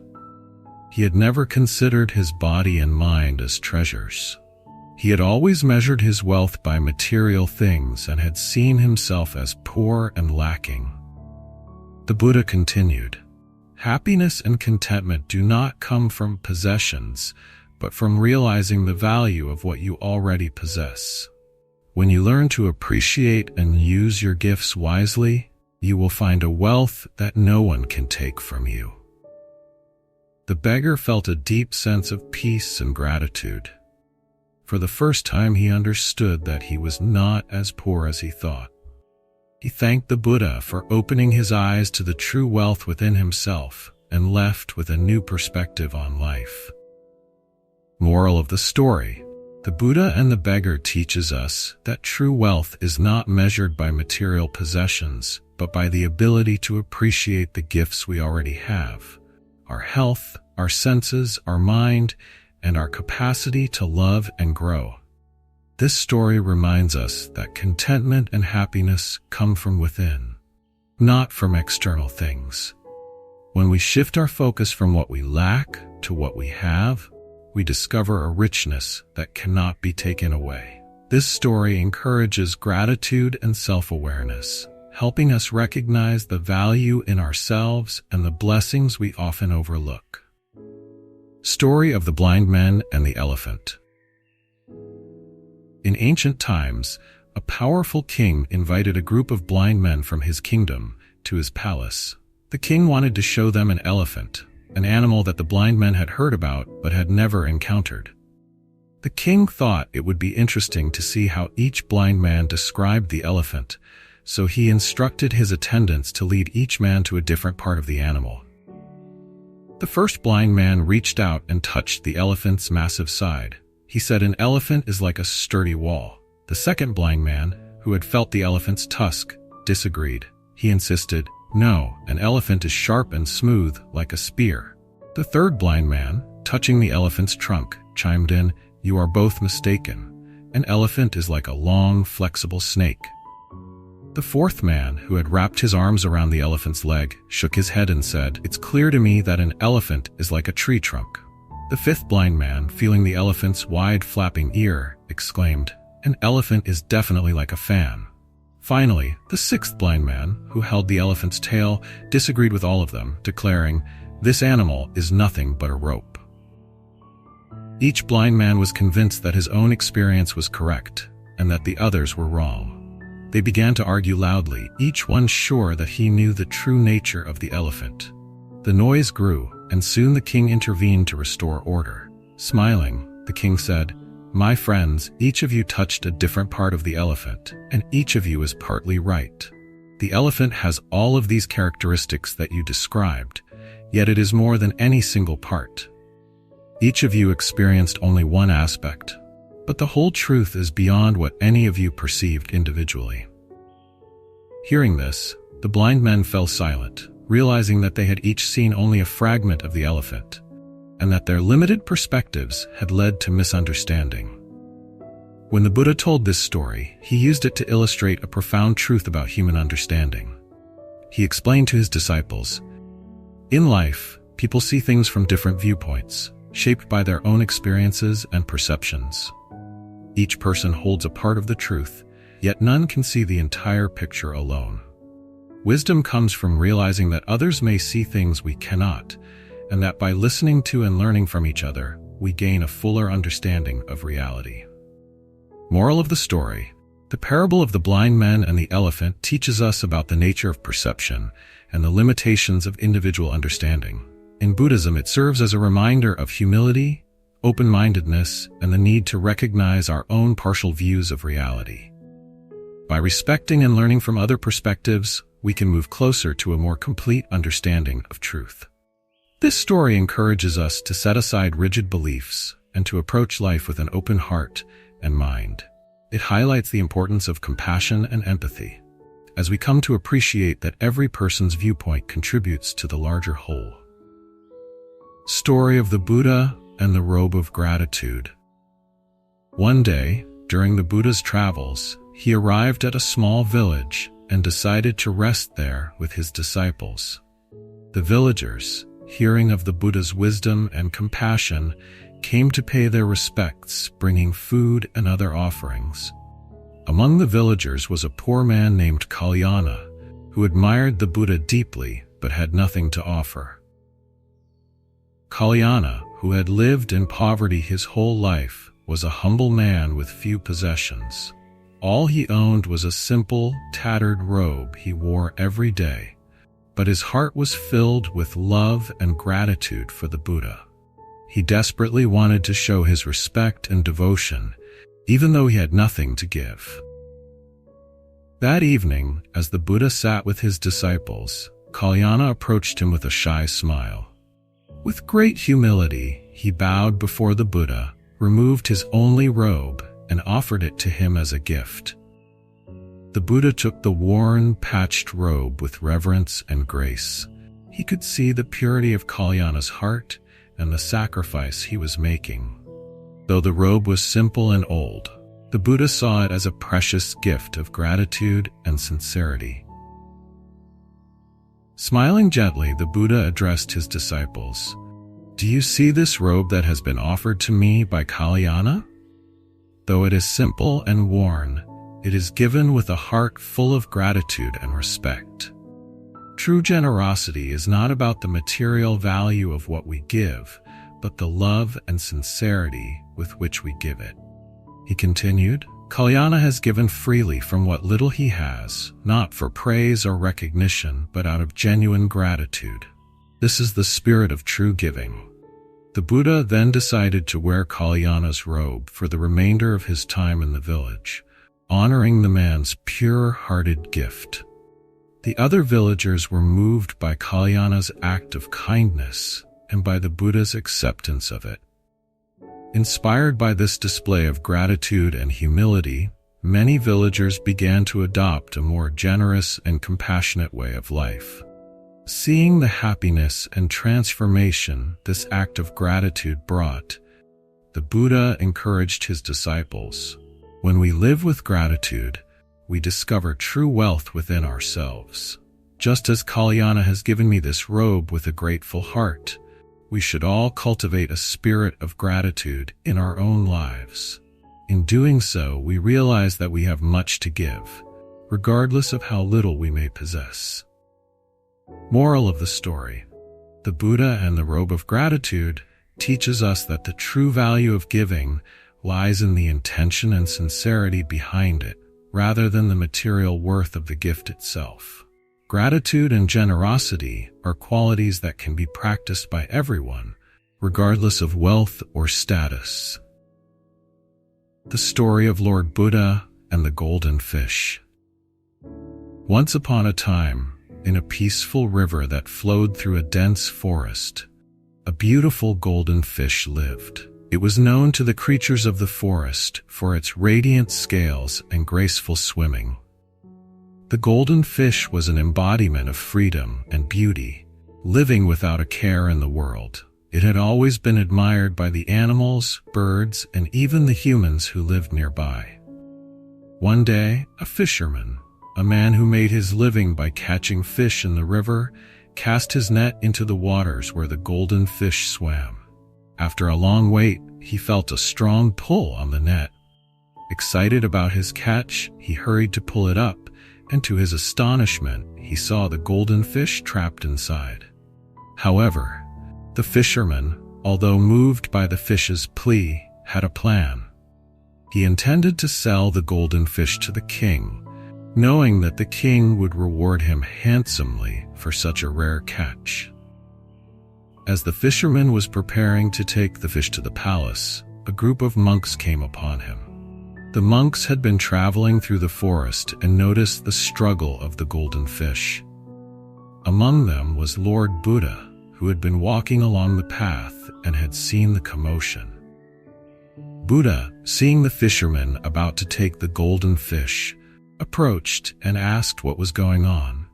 He had never considered his body and mind as treasures. He had always measured his wealth by material things and had seen himself as poor and lacking. The Buddha continued, "Happiness and contentment do not come from possessions, but from realizing the value of what you already possess. When you learn to appreciate and use your gifts wisely, you will find a wealth that no one can take from you." The beggar felt a deep sense of peace and gratitude. For the first time, he understood that he was not as poor as he thought. He thanked the Buddha for opening his eyes to the true wealth within himself and left with a new perspective on life. Moral of the story: the Buddha and the beggar teaches us that true wealth is not measured by material possessions, but by the ability to appreciate the gifts we already have: our health, our senses, our mind, and our capacity to love and grow. This story reminds us that contentment and happiness come from within, not from external things. When we shift our focus from what we lack to what we have, we discover a richness that cannot be taken away. This story encourages gratitude and self-awareness, helping us recognize the value in ourselves and the blessings we often overlook. Story of the Blind Man and the Elephant. In ancient times, a powerful king invited a group of blind men from his kingdom to his palace. The king wanted to show them an elephant, an animal that the blind men had heard about but had never encountered. The king thought it would be interesting to see how each blind man described the elephant, so he instructed his attendants to lead each man to a different part of the animal. The first blind man reached out and touched the elephant's massive side. He said an elephant is like a sturdy wall. The second blind man, who had felt the elephant's tusk, disagreed. He insisted, no, an elephant is sharp and smooth like a spear. The third blind man, touching the elephant's trunk, chimed in, you are both mistaken. An elephant is like a long, flexible snake. The fourth man, who had wrapped his arms around the elephant's leg, shook his head and said, it's clear to me that an elephant is like a tree trunk. The fifth blind man, feeling the elephant's wide flapping ear, exclaimed, an elephant is definitely like a fan. Finally, the sixth blind man, who held the elephant's tail, disagreed with all of them, declaring, this animal is nothing but a rope. Each blind man was convinced that his own experience was correct, and that the others were wrong. They began to argue loudly, each one sure that he knew the true nature of the elephant. The noise grew, and soon the king intervened to restore order. Smiling, the king said, my friends, each of you touched a different part of the elephant, and each of you is partly right. The elephant has all of these characteristics that you described, yet it is more than any single part. Each of you experienced only one aspect, but the whole truth is beyond what any of you perceived individually. Hearing this, the blind men fell silent, realizing that they had each seen only a fragment of the elephant, and that their limited perspectives had led to misunderstanding. When the Buddha told this story, he used it to illustrate a profound truth about human understanding. He explained to his disciples, in life, people see things from different viewpoints, shaped by their own experiences and perceptions. Each person holds a part of the truth, yet none can see the entire picture alone. Wisdom comes from realizing that others may see things we cannot, and that by listening to and learning from each other, we gain a fuller understanding of reality. Moral of the story: the parable of the blind men and the elephant teaches us about the nature of perception and the limitations of individual understanding. In Buddhism, it serves as a reminder of humility, open-mindedness, and the need to recognize our own partial views of reality. By respecting and learning from other perspectives, we can move closer to a more complete understanding of truth. This story encourages us to set aside rigid beliefs and to approach life with an open heart and mind. It highlights the importance of compassion and empathy, as we come to appreciate that every person's viewpoint contributes to the larger whole. Story of the Buddha and the Robe of Gratitude. One day, during the Buddha's travels, he arrived at a small village and decided to rest there with his disciples. The villagers, hearing of the Buddha's wisdom and compassion, came to pay their respects, bringing food and other offerings. Among the villagers was a poor man named Kalyana, who admired the Buddha deeply but had nothing to offer. Kalyana, who had lived in poverty his whole life, was a humble man with few possessions. All he owned was a simple, tattered robe he wore every day, but his heart was filled with love and gratitude for the Buddha. He desperately wanted to show his respect and devotion, even though he had nothing to give. That evening, as the Buddha sat with his disciples, Kalyana approached him with a shy smile. With great humility, he bowed before the Buddha, removed his only robe, and offered it to him as a gift. The Buddha took the worn, patched robe with reverence and grace. He could see the purity of Kalyana's heart and the sacrifice he was making. Though the robe was simple and old, the Buddha saw it as a precious gift of gratitude and sincerity. Smiling gently, the Buddha addressed his disciples. Do you see this robe that has been offered to me by Kalyana? Though it is simple and worn, it is given with a heart full of gratitude and respect. True generosity is not about the material value of what we give, but the love and sincerity with which we give it. He continued, Kalyana has given freely from what little he has, not for praise or recognition, but out of genuine gratitude. This is the spirit of true giving. The Buddha then decided to wear Kalyana's robe for the remainder of his time in the village, honoring the man's pure-hearted gift. The other villagers were moved by Kalyana's act of kindness and by the Buddha's acceptance of it. Inspired by this display of gratitude and humility, many villagers began to adopt a more generous and compassionate way of life. Seeing the happiness and transformation this act of gratitude brought, the Buddha encouraged his disciples, "When we live with gratitude, we discover true wealth within ourselves. Just as Kalyana has given me this robe with a grateful heart, we should all cultivate a spirit of gratitude in our own lives. In doing so, we realize that we have much to give, regardless of how little we may possess." Moral of the story: the Buddha and the robe of gratitude teaches us that the true value of giving lies in the intention and sincerity behind it, rather than the material worth of the gift itself. Gratitude and generosity are qualities that can be practiced by everyone, regardless of wealth or status. The story of Lord Buddha and the golden fish. Once upon a time, in a peaceful river that flowed through a dense forest, a beautiful golden fish lived. It was known to the creatures of the forest for its radiant scales and graceful swimming. The golden fish was an embodiment of freedom and beauty, living without a care in the world. It had always been admired by the animals, birds, and even the humans who lived nearby. One day, a fisherman, a man who made his living by catching fish in the river, cast his net into the waters where the golden fish swam. After a long wait, he felt a strong pull on the net. Excited about his catch, he hurried to pull it up, and to his astonishment, he saw the golden fish trapped inside. However, the fisherman, although moved by the fish's plea, had a plan. He intended to sell the golden fish to the king, knowing that the king would reward him handsomely for such a rare catch. As the fisherman was preparing to take the fish to the palace, a group of monks came upon him. The monks had been traveling through the forest and noticed the struggle of the golden fish. Among them was Lord Buddha, who had been walking along the path and had seen the commotion. Buddha, seeing the fisherman about to take the golden fish, approached and asked what was going on.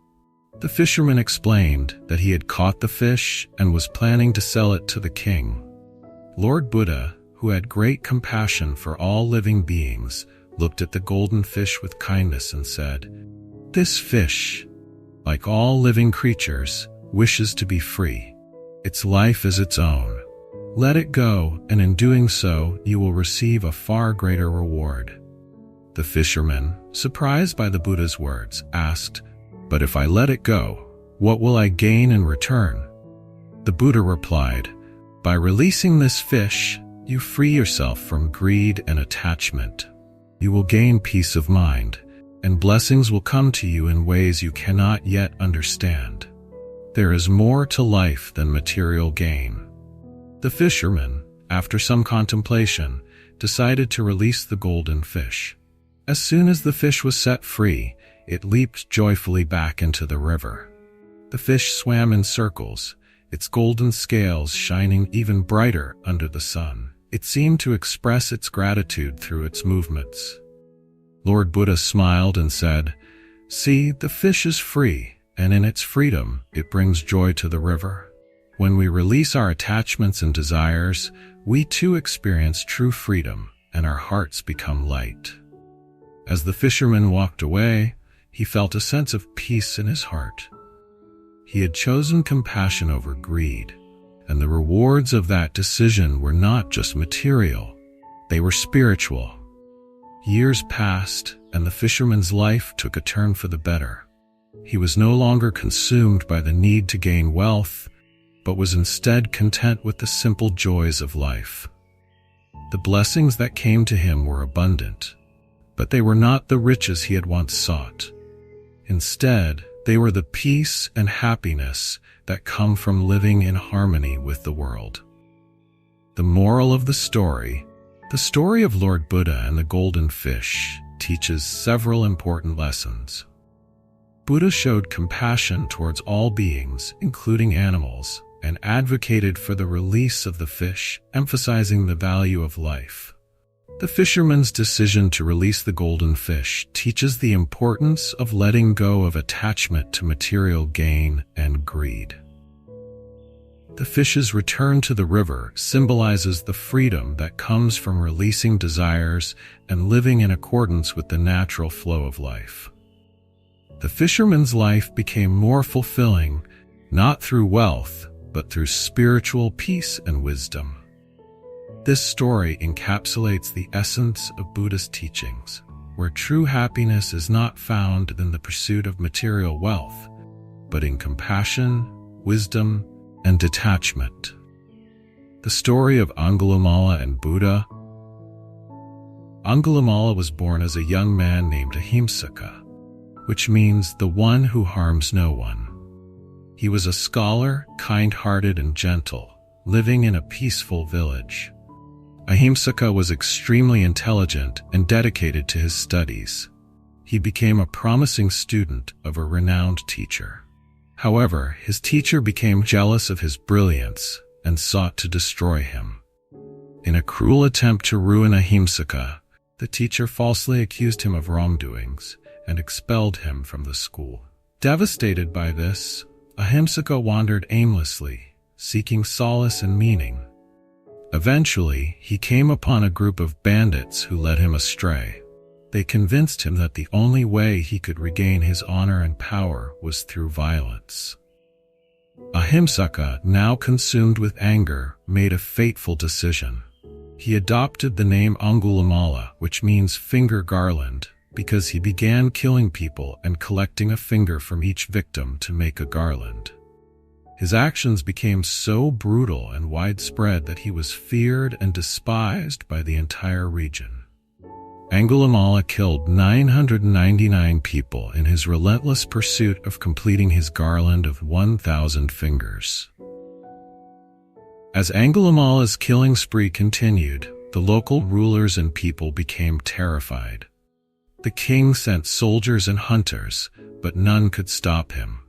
The fisherman explained that he had caught the fish and was planning to sell it to the king. Lord Buddha, who had great compassion for all living beings, looked at the golden fish with kindness and said, "This fish, like all living creatures, wishes to be free. Its life is its own. Let it go, and in doing so, you will receive a far greater reward." The fisherman, surprised by the Buddha's words, asked, "But if I let it go, what will I gain in return?" The Buddha replied, "By releasing this fish, you free yourself from greed and attachment. You will gain peace of mind, and blessings will come to you in ways you cannot yet understand. There is more to life than material gain." The fisherman, after some contemplation, decided to release the golden fish. As soon as the fish was set free, it leaped joyfully back into the river. The fish swam in circles, its golden scales shining even brighter under the sun. It seemed to express its gratitude through its movements. Lord Buddha smiled and said, "See, the fish is free, and in its freedom, it brings joy to the river. When we release our attachments and desires, we too experience true freedom, and our hearts become light." As the fisherman walked away, he felt a sense of peace in his heart. He had chosen compassion over greed, and the rewards of that decision were not just material, they were spiritual. Years passed, and the fisherman's life took a turn for the better. He was no longer consumed by the need to gain wealth, but was instead content with the simple joys of life. The blessings that came to him were abundant, but they were not the riches he had once sought. Instead, they were the peace and happiness that come from living in harmony with the world. The moral of the story of Lord Buddha and the golden fish, teaches several important lessons. Buddha showed compassion towards all beings, including animals, and advocated for the release of the fish, emphasizing the value of life. The fisherman's decision to release the golden fish teaches the importance of letting go of attachment to material gain and greed. The fish's return to the river symbolizes the freedom that comes from releasing desires and living in accordance with the natural flow of life. The fisherman's life became more fulfilling, not through wealth, but through spiritual peace and wisdom. This story encapsulates the essence of Buddhist teachings, where true happiness is not found in the pursuit of material wealth, but in compassion, wisdom, and detachment. The story of Angulimala and Buddha. Angulimala was born as a young man named Ahimsaka, which means the one who harms no one. He was a scholar, kind-hearted and gentle, living in a peaceful village. Ahimsaka was extremely intelligent and dedicated to his studies. He became a promising student of a renowned teacher. However, his teacher became jealous of his brilliance and sought to destroy him. In a cruel attempt to ruin Ahimsaka, the teacher falsely accused him of wrongdoings and expelled him from the school. Devastated by this, Ahimsaka wandered aimlessly, seeking solace and meaning. Eventually, he came upon a group of bandits who led him astray. They convinced him that the only way he could regain his honor and power was through violence. Ahimsaka, now consumed with anger, made a fateful decision. He adopted the name Angulimala, which means finger garland, because he began killing people and collecting a finger from each victim to make a garland. His actions became so brutal and widespread that he was feared and despised by the entire region. Angulimala killed 999 people in his relentless pursuit of completing his garland of 1,000 fingers. As Angulimala's killing spree continued, the local rulers and people became terrified. The king sent soldiers and hunters, but none could stop him.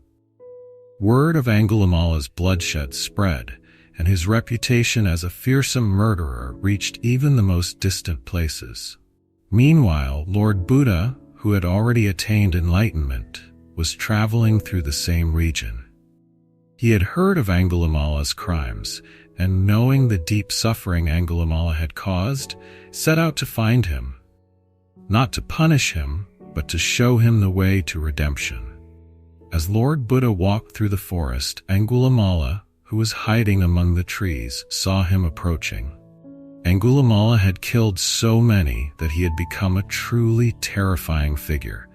Word of Angulimala's bloodshed spread, and his reputation as a fearsome murderer reached even the most distant places. Meanwhile, Lord Buddha, who had already attained enlightenment, was traveling through the same region. He had heard of Angulimala's crimes, and knowing the deep suffering Angulimala had caused, set out to find him. Not to punish him, but to show him the way to redemption. As Lord Buddha walked through the forest, Angulimala, who was hiding among the trees, saw him approaching. Angulimala had killed so many that he had become a truly terrifying figure,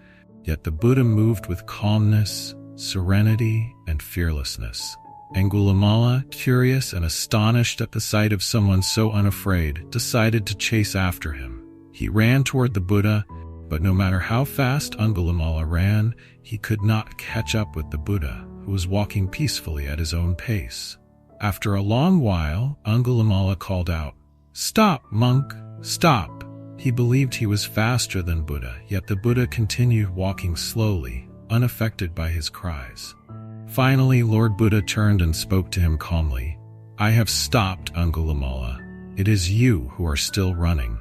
yet the Buddha moved with calmness, serenity, and fearlessness. Angulimala, curious and astonished at the sight of someone so unafraid, decided to chase after him. He ran toward the Buddha, but no matter how fast Angulimala ran, he could not catch up with the Buddha, who was walking peacefully at his own pace. After a long while, Angulimala called out, "Stop, monk, stop!" He believed he was faster than Buddha, yet the Buddha continued walking slowly, unaffected by his cries. Finally, Lord Buddha turned and spoke to him calmly. "I have stopped, Angulimala. It is you who are still running."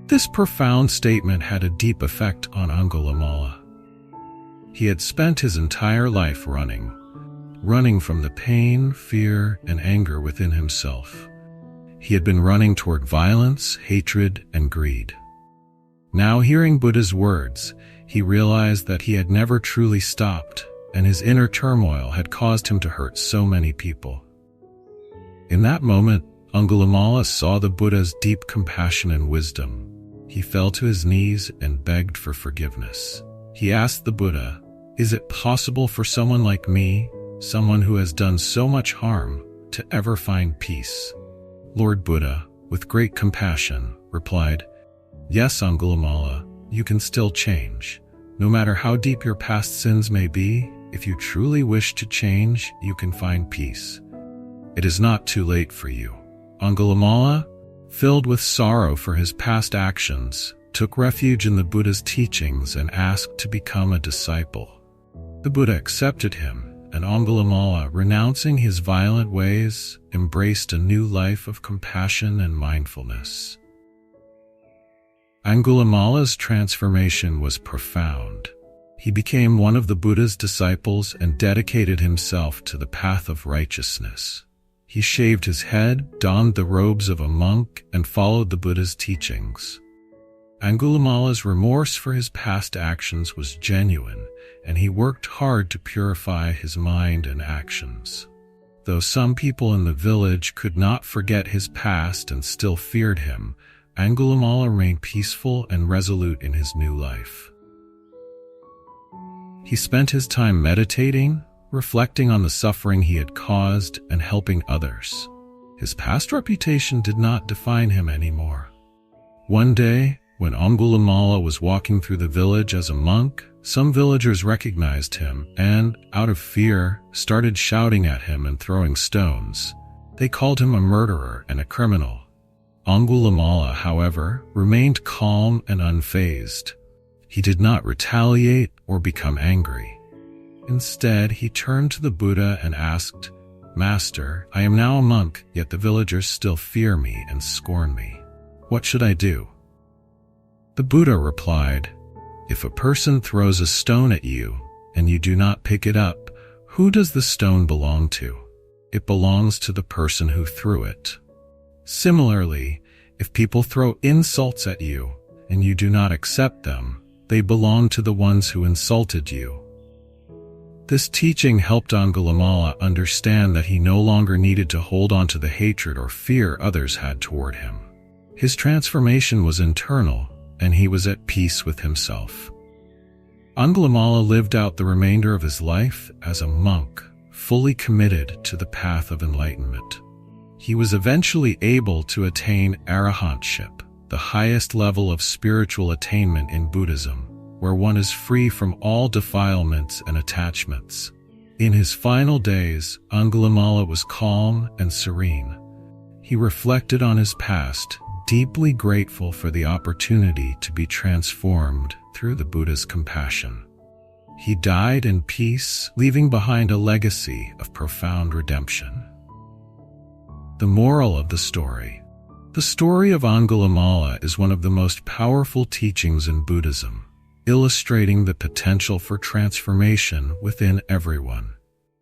This profound statement had a deep effect on Angulimala. He had spent his entire life running from the pain, fear, and anger within himself. He had been running toward violence, hatred, and greed. Now, hearing Buddha's words, he realized that he had never truly stopped, and his inner turmoil had caused him to hurt so many people. In that moment, Angulimala saw the Buddha's deep compassion and wisdom. He fell to his knees and begged for forgiveness. He asked the Buddha, "Is it possible for someone like me, someone who has done so much harm, to ever find peace?" Lord Buddha, with great compassion, replied, Yes, Angulimala, you can still change. No matter how deep your past sins may be, if you truly wish to change, you can find peace. It is not too late for you. Angulimala, filled with sorrow for his past actions, took refuge in the Buddha's teachings and asked to become a disciple. The Buddha accepted him, and Angulimala, renouncing his violent ways, embraced a new life of compassion and mindfulness. Angulimala's transformation was profound. He became one of the Buddha's disciples and dedicated himself to the path of righteousness. He shaved his head, donned the robes of a monk, and followed the Buddha's teachings. Angulimala's remorse for his past actions was genuine, and he worked hard to purify his mind and actions. Though some people in the village could not forget his past and still feared him, Angulimala remained peaceful and resolute in his new life. He spent his time meditating, reflecting on the suffering he had caused, and helping others. His past reputation did not define him anymore. One day, when Angulimala was walking through the village as a monk, some villagers recognized him and, out of fear, started shouting at him and throwing stones. They called him a murderer and a criminal. Angulimala, however, remained calm and unfazed. He did not retaliate or become angry. Instead, he turned to the Buddha and asked, "Master, I am now a monk, yet the villagers still fear me and scorn me. What should I do?" The Buddha replied, "If a person throws a stone at you and you do not pick it up, who does the stone belong to? It belongs to the person who threw it. Similarly, if people throw insults at you and you do not accept them, they belong to the ones who insulted you." This teaching helped Angulimala understand that he no longer needed to hold on to the hatred or fear others had toward him. His transformation was internal, and he was at peace with himself. Angulimala lived out the remainder of his life as a monk, fully committed to the path of enlightenment. He was eventually able to attain arahantship, the highest level of spiritual attainment in Buddhism, where one is free from all defilements and attachments. In his final days, Angulimala was calm and serene. He reflected on his past, deeply grateful for the opportunity to be transformed through the Buddha's compassion. He died in peace, leaving behind a legacy of profound redemption. The moral of the story. The story of Angulimala is one of the most powerful teachings in Buddhism, illustrating the potential for transformation within everyone.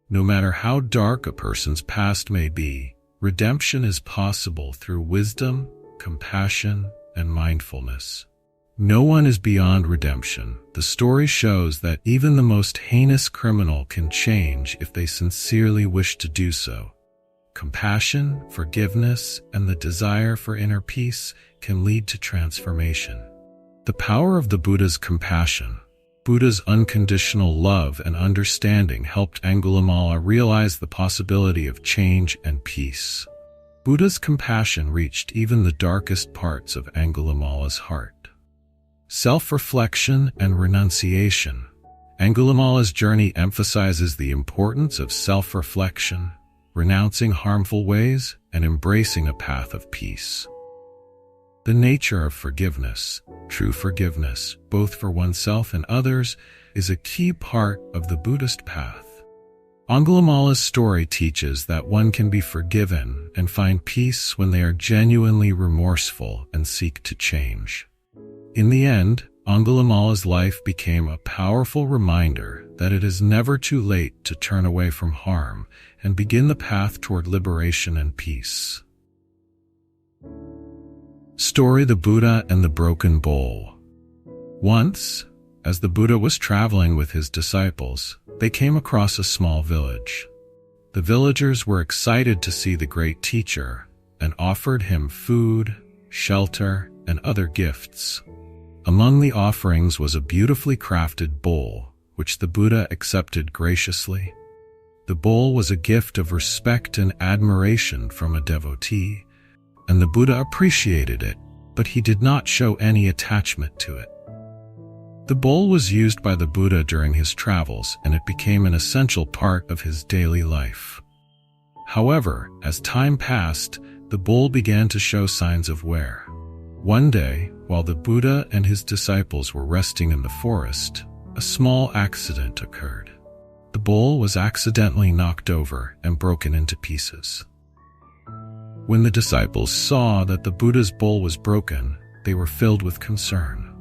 No matter how dark a person's past may be, redemption is possible through wisdom, compassion, and mindfulness. No one is beyond redemption. The story shows that even the most heinous criminal can change if they sincerely wish to do so. Compassion, forgiveness, and the desire for inner peace can lead to transformation. The power of the Buddha's compassion. Buddha's unconditional love and understanding helped Angulimala realize the possibility of change and peace. Buddha's compassion reached even the darkest parts of Angulimala's heart. Self-reflection and renunciation. Angulimala's journey emphasizes the importance of self-reflection, renouncing harmful ways, and embracing a path of peace. The nature of forgiveness. True forgiveness, both for oneself and others, is a key part of the Buddhist path. Angulimala's story teaches that one can be forgiven and find peace when they are genuinely remorseful and seek to change. In the end, Angulimala's life became a powerful reminder that it is never too late to turn away from harm and begin the path toward liberation and peace. Story: The Buddha and the Broken Bowl. Once, as the Buddha was traveling with his disciples, they came across a small village. The villagers were excited to see the great teacher and offered him food, shelter, and other gifts. Among the offerings was a beautifully crafted bowl, which the Buddha accepted graciously. The bowl was a gift of respect and admiration from a devotee, and the Buddha appreciated it, but he did not show any attachment to it. The bowl was used by the Buddha during his travels, and it became an essential part of his daily life. However, as time passed, the bowl began to show signs of wear. One day, while the Buddha and his disciples were resting in the forest, a small accident occurred. The bowl was accidentally knocked over and broken into pieces. When the disciples saw that the Buddha's bowl was broken, they were filled with concern.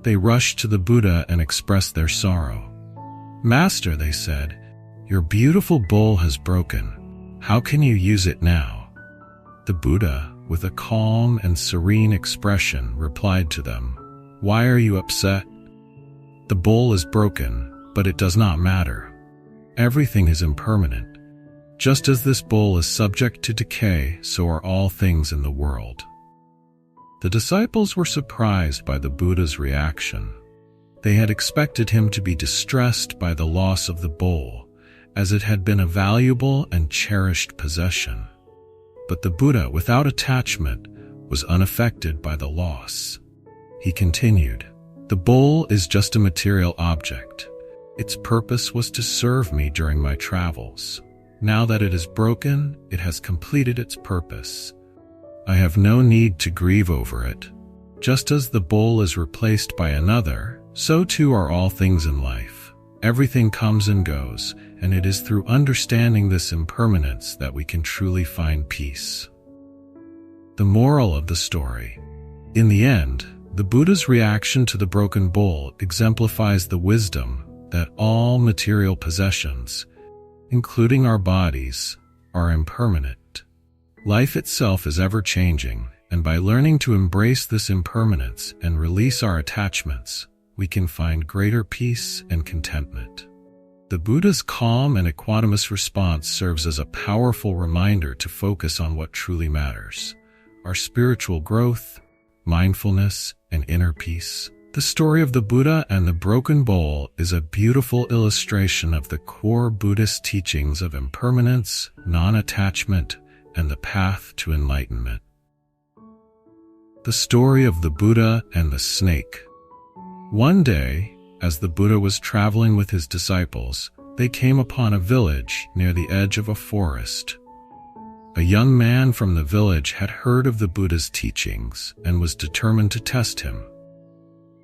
They rushed to the Buddha and expressed their sorrow. "Master," they said, "your beautiful bowl has broken. How can you use it now?" The Buddha, with a calm and serene expression, replied to them, "Why are you upset? The bowl is broken, but it does not matter. Everything is impermanent. Just as this bowl is subject to decay, so are all things in the world." The disciples were surprised by the Buddha's reaction. They had expected him to be distressed by the loss of the bowl, as it had been a valuable and cherished possession. But the Buddha, without attachment, was unaffected by the loss. He continued, "The bowl is just a material object. Its purpose was to serve me during my travels. Now that it is broken, it has completed its purpose. I have no need to grieve over it. Just as the bowl is replaced by another, so too are all things in life. Everything comes and goes, and it is through understanding this impermanence that we can truly find peace." The moral of the story. In the end, the Buddha's reaction to the broken bowl exemplifies the wisdom that all material possessions, including our bodies, are impermanent. Life itself is ever-changing, and by learning to embrace this impermanence and release our attachments, we can find greater peace and contentment. The Buddha's calm and equanimous response serves as a powerful reminder to focus on what truly matters: our spiritual growth, mindfulness, and inner peace. The story of the Buddha and the broken bowl is a beautiful illustration of the core Buddhist teachings of impermanence, non-attachment, and the path to enlightenment. The story of the Buddha and the snake. One day, as the Buddha was traveling with his disciples, they came upon a village near the edge of a forest. A young man from the village had heard of the Buddha's teachings and was determined to test him.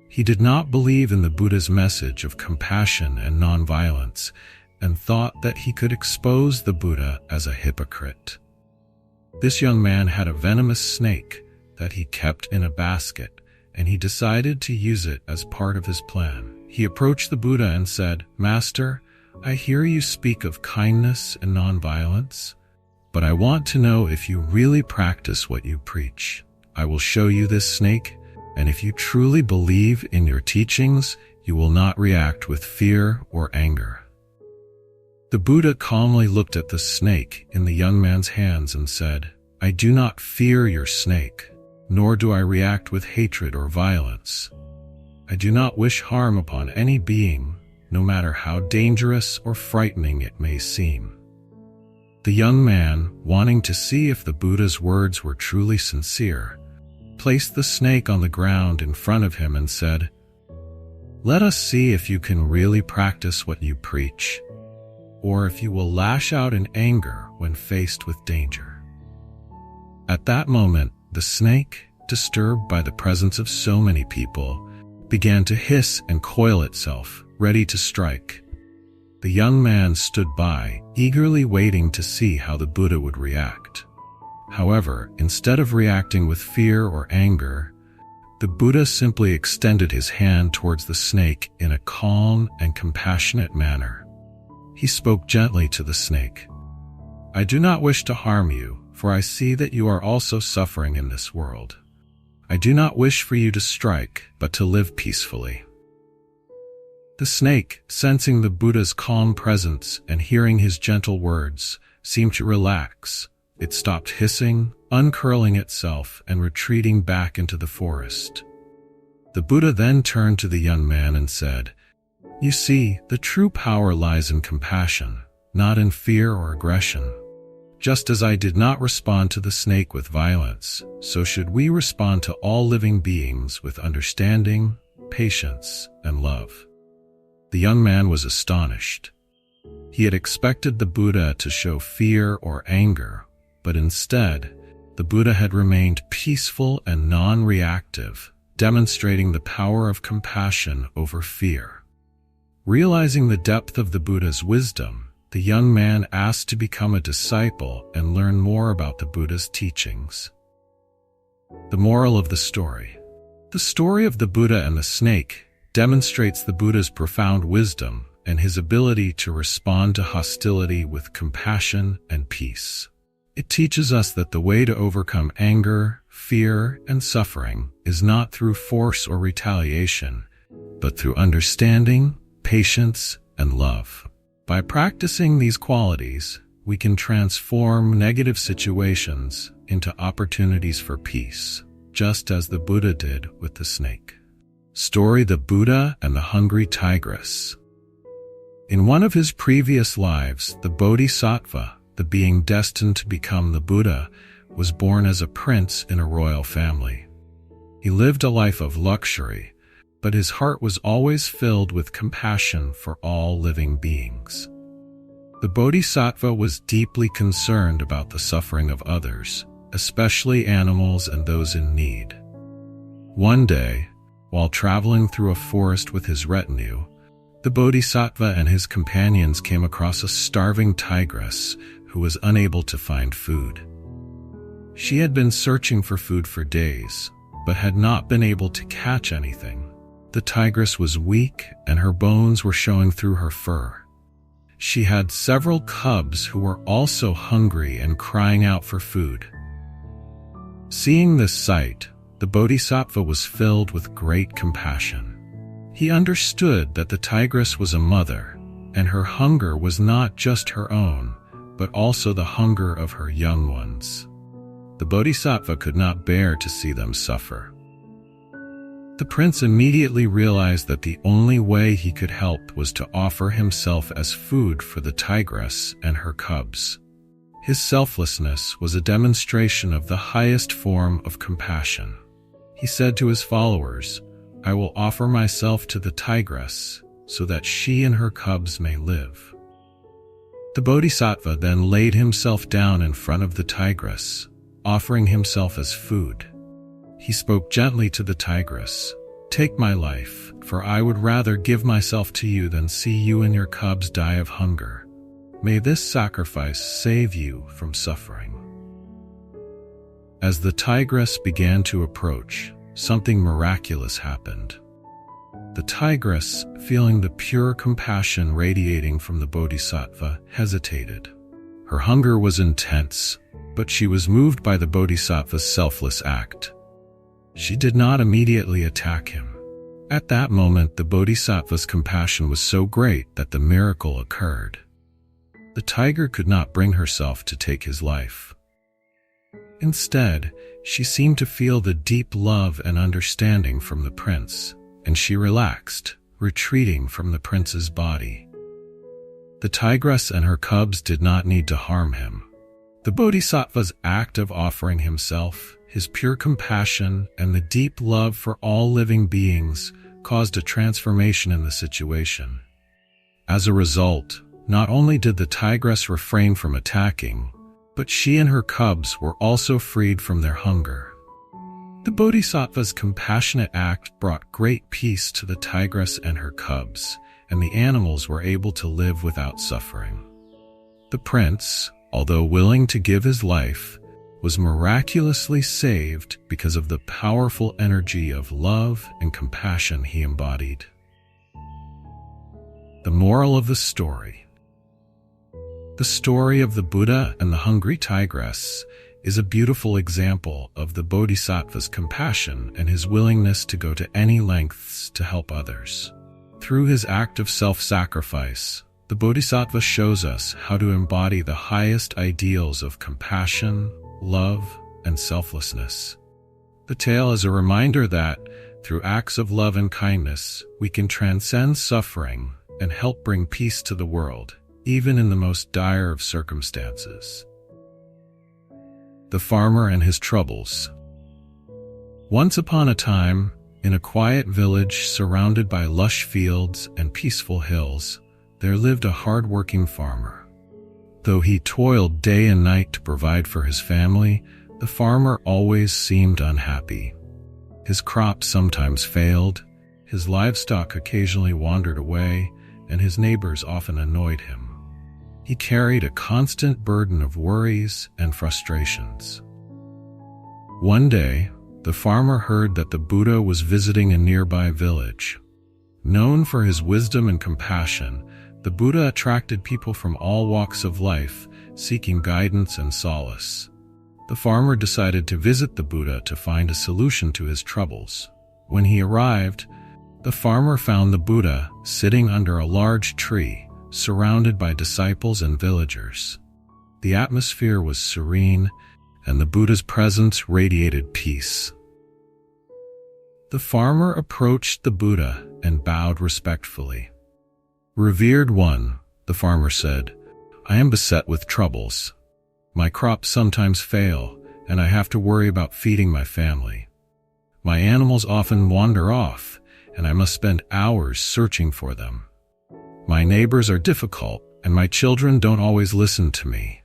He did not believe in the Buddha's message of compassion and nonviolence and thought that he could expose the Buddha as a hypocrite. This young man had a venomous snake that he kept in a basket, and he decided to use it as part of his plan. He approached the Buddha and said, "Master, I hear you speak of kindness and nonviolence, but I want to know if you really practice what you preach. I will show you this snake, and if you truly believe in your teachings, you will not react with fear or anger." The Buddha calmly looked at the snake in the young man's hands and said, "I do not fear your snake, nor do I react with hatred or violence. I do not wish harm upon any being, no matter how dangerous or frightening it may seem." The young man, wanting to see if the Buddha's words were truly sincere, placed the snake on the ground in front of him and said, "Let us see if you can really practice what you preach, or if you will lash out in anger when faced with danger." At that moment, the snake, disturbed by the presence of so many people, began to hiss and coil itself, ready to strike. The young man stood by, eagerly waiting to see how the Buddha would react. However, instead of reacting with fear or anger, the Buddha simply extended his hand towards the snake in a calm and compassionate manner. He spoke gently to the snake. "I do not wish to harm you, for I see that you are also suffering in this world. I do not wish for you to strike, but to live peacefully." The snake, sensing the Buddha's calm presence and hearing his gentle words, seemed to relax. It stopped hissing, uncurling itself, and retreating back into the forest. The Buddha then turned to the young man and said, "You see, the true power lies in compassion, not in fear or aggression. Just as I did not respond to the snake with violence, so should we respond to all living beings with understanding, patience, and love." The young man was astonished. He had expected the Buddha to show fear or anger, but instead, the Buddha had remained peaceful and non-reactive, demonstrating the power of compassion over fear. Realizing the depth of the Buddha's wisdom, the young man asked to become a disciple and learn more about the Buddha's teachings. The moral of the story. The story of the Buddha and the snake demonstrates the Buddha's profound wisdom and his ability to respond to hostility with compassion and peace. It teaches us that the way to overcome anger, fear, and suffering is not through force or retaliation, but through understanding, patience, and love. By practicing these qualities, we can transform negative situations into opportunities for peace, just as the Buddha did with the snake. Story: The Buddha and the Hungry Tigress. In one of his previous lives, the Bodhisattva, the being destined to become the Buddha, was born as a prince in a royal family. He lived a life of luxury, but his heart was always filled with compassion for all living beings. The Bodhisattva was deeply concerned about the suffering of others, especially animals and those in need. One day, while traveling through a forest with his retinue, the Bodhisattva and his companions came across a starving tigress who was unable to find food. She had been searching for food for days, but had not been able to catch anything. The tigress was weak, and her bones were showing through her fur. She had several cubs who were also hungry and crying out for food. Seeing this sight, the Bodhisattva was filled with great compassion. He understood that the tigress was a mother, and her hunger was not just her own, but also the hunger of her young ones. The Bodhisattva could not bear to see them suffer. The prince immediately realized that the only way he could help was to offer himself as food for the tigress and her cubs. His selflessness was a demonstration of the highest form of compassion. He said to his followers, "I will offer myself to the tigress so that she and her cubs may live." The Bodhisattva then laid himself down in front of the tigress, offering himself as food. He spoke gently to the tigress, "Take my life, for I would rather give myself to you than see you and your cubs die of hunger. May this sacrifice save you from suffering." As the tigress began to approach, something miraculous happened. The tigress, feeling the pure compassion radiating from the Bodhisattva, hesitated. Her hunger was intense, but she was moved by the Bodhisattva's selfless act. She did not immediately attack him. At that moment, the Bodhisattva's compassion was so great that the miracle occurred. The tiger could not bring herself to take his life. Instead, she seemed to feel the deep love and understanding from the prince, and she relaxed, retreating from the prince's body. The tigress and her cubs did not need to harm him. The Bodhisattva's act of offering himself, his pure compassion, and the deep love for all living beings caused a transformation in the situation. As a result, not only did the tigress refrain from attacking, but she and her cubs were also freed from their hunger. The Bodhisattva's compassionate act brought great peace to the tigress and her cubs, and the animals were able to live without suffering. The prince, although willing to give his life, was miraculously saved because of the powerful energy of love and compassion he embodied. The moral of the story. The story of the Buddha and the hungry tigress is a beautiful example of the Bodhisattva's compassion and his willingness to go to any lengths to help others. Through his act of self-sacrifice, the Bodhisattva shows us how to embody the highest ideals of compassion, love, and selflessness. The tale is a reminder that, through acts of love and kindness, we can transcend suffering and help bring peace to the world, even in the most dire of circumstances. The Farmer and His Troubles. Once upon a time, in a quiet village surrounded by lush fields and peaceful hills, there lived a hard-working farmer. Though he toiled day and night to provide for his family, the farmer always seemed unhappy. His crops sometimes failed, his livestock occasionally wandered away, and his neighbors often annoyed him. He carried a constant burden of worries and frustrations. One day, the farmer heard that the Buddha was visiting a nearby village. Known for his wisdom and compassion, the Buddha attracted people from all walks of life, seeking guidance and solace. The farmer decided to visit the Buddha to find a solution to his troubles. When he arrived, the farmer found the Buddha sitting under a large tree, surrounded by disciples and villagers. The atmosphere was serene, and the Buddha's presence radiated peace. The farmer approached the Buddha and bowed respectfully. "Revered one," the farmer said, "I am beset with troubles. My crops sometimes fail, and I have to worry about feeding my family. My animals often wander off, and I must spend hours searching for them. My neighbors are difficult, and my children don't always listen to me.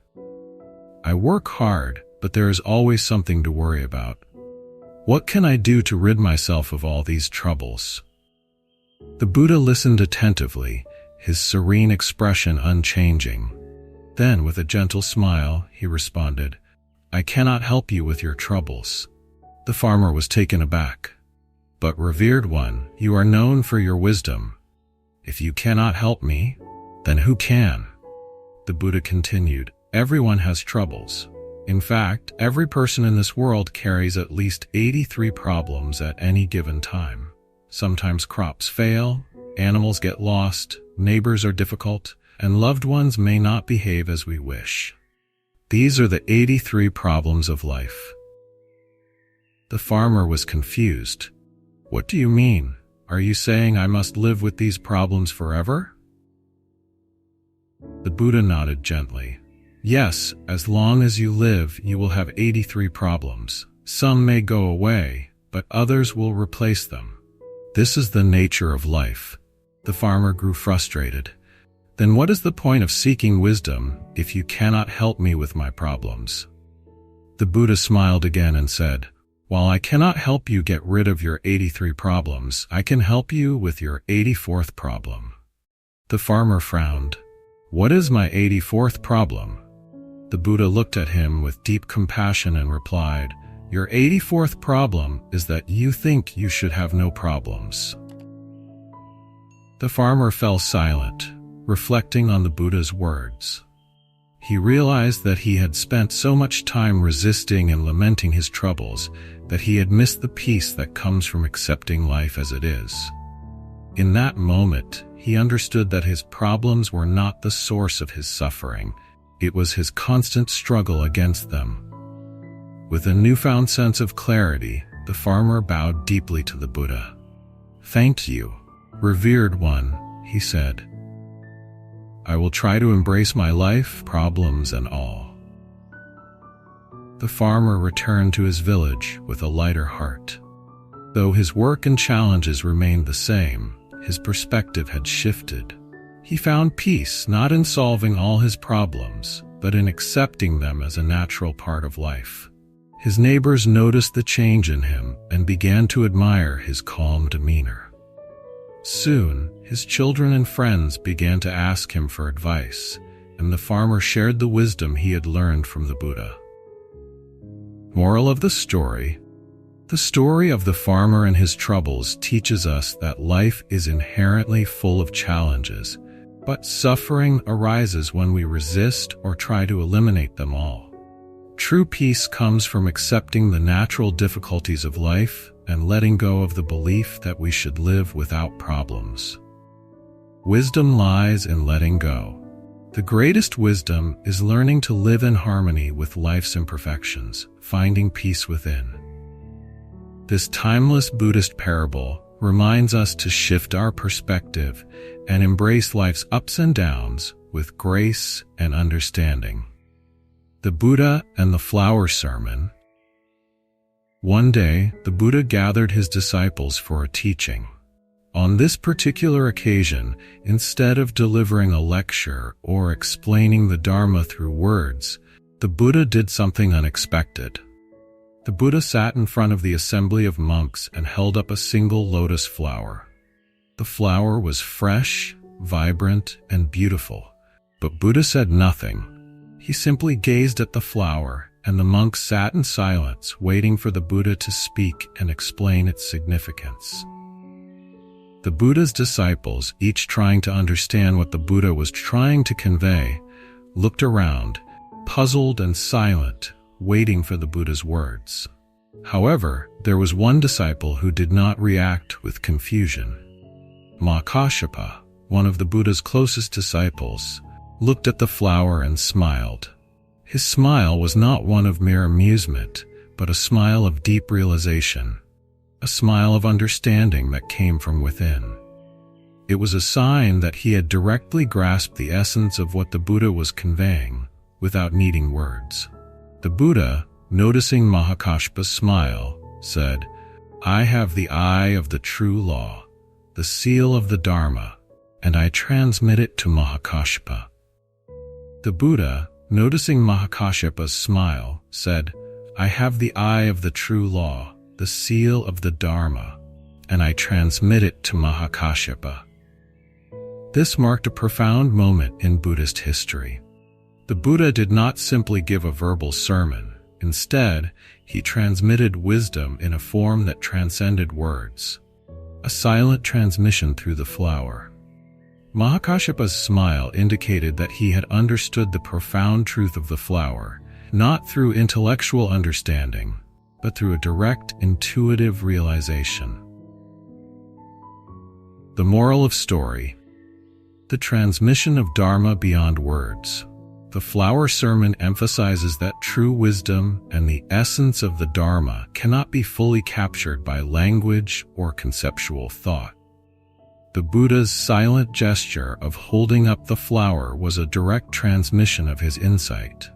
I work hard, but there is always something to worry about. What can I do to rid myself of all these troubles?" The Buddha listened attentively, his serene expression unchanging. Then, with a gentle smile, he responded, "I cannot help you with your troubles." The farmer was taken aback. "But revered one, you are known for your wisdom. If you cannot help me, then who can?" The Buddha continued, "Everyone has troubles. In fact, every person in this world carries at least 83 problems at any given time. Sometimes crops fail, animals get lost, neighbors are difficult, and loved ones may not behave as we wish. These are the 83 problems of life." The farmer was confused. "What do you mean? Are you saying I must live with these problems forever?" The Buddha nodded gently. "Yes, as long as you live, you will have 83 problems. Some may go away, but others will replace them. This is the nature of life." The farmer grew frustrated. "Then what is the point of seeking wisdom if you cannot help me with my problems?" The Buddha smiled again and said, "While I cannot help you get rid of your 83 problems, I can help you with your 84th problem." The farmer frowned. "What is my 84th problem?" The Buddha looked at him with deep compassion and replied, "Your 84th problem is that you think you should have no problems." The farmer fell silent, reflecting on the Buddha's words. He realized that he had spent so much time resisting and lamenting his troubles that he had missed the peace that comes from accepting life as it is. In that moment, he understood that his problems were not the source of his suffering. It was his constant struggle against them. With a newfound sense of clarity, the farmer bowed deeply to the Buddha. "Thank you, revered one," he said. "I will try to embrace my life, problems and all." The farmer returned to his village with a lighter heart. Though his work and challenges remained the same, his perspective had shifted. He found peace not in solving all his problems, but in accepting them as a natural part of life. His neighbors noticed the change in him and began to admire his calm demeanor. Soon, his children and friends began to ask him for advice, and the farmer shared the wisdom he had learned from the Buddha. Moral of the story: the story of the farmer and his troubles teaches us that life is inherently full of challenges, but suffering arises when we resist or try to eliminate them all. True peace comes from accepting the natural difficulties of life and letting go of the belief that we should live without problems. Wisdom lies in letting go. The greatest wisdom is learning to live in harmony with life's imperfections, finding peace within. This timeless Buddhist parable reminds us to shift our perspective and embrace life's ups and downs with grace and understanding. The Buddha and the Flower Sermon. One day, the Buddha gathered his disciples for a teaching. On this particular occasion, instead of delivering a lecture or explaining the Dharma through words, the Buddha did something unexpected. The Buddha sat in front of the assembly of monks and held up a single lotus flower. The flower was fresh, vibrant, and beautiful, but Buddha said nothing. He simply gazed at the flower, and the monks sat in silence, waiting for the Buddha to speak and explain its significance. The Buddha's disciples, each trying to understand what the Buddha was trying to convey, looked around, puzzled and silent, waiting for the Buddha's words. However, there was one disciple who did not react with confusion. Mahakāssyapa, one of the Buddha's closest disciples, looked at the flower and smiled. His smile was not one of mere amusement, but a smile of deep realization, a smile of understanding that came from within. It was a sign that he had directly grasped the essence of what the Buddha was conveying, without needing words. The Buddha, noticing Mahakāssyapa's smile, said, "I have the eye of the true law, the seal of the Dharma, and I transmit it to Mahakāssyapa." The Buddha, noticing Mahakāssyapa's smile, said, "I have the eye of the true law, the seal of the Dharma, and I transmit it to Mahakāssyapa." This marked a profound moment in Buddhist history. The Buddha did not simply give a verbal sermon. Instead, he transmitted wisdom in a form that transcended words, a silent transmission through the flower. Mahakāssyapa's smile indicated that he had understood the profound truth of the flower, not through intellectual understanding, but through a direct, intuitive realization. The moral of story: the transmission of Dharma beyond words. The flower sermon emphasizes that true wisdom and the essence of the Dharma cannot be fully captured by language or conceptual thought. The Buddha's silent gesture of holding up the flower was a direct transmission of his insight.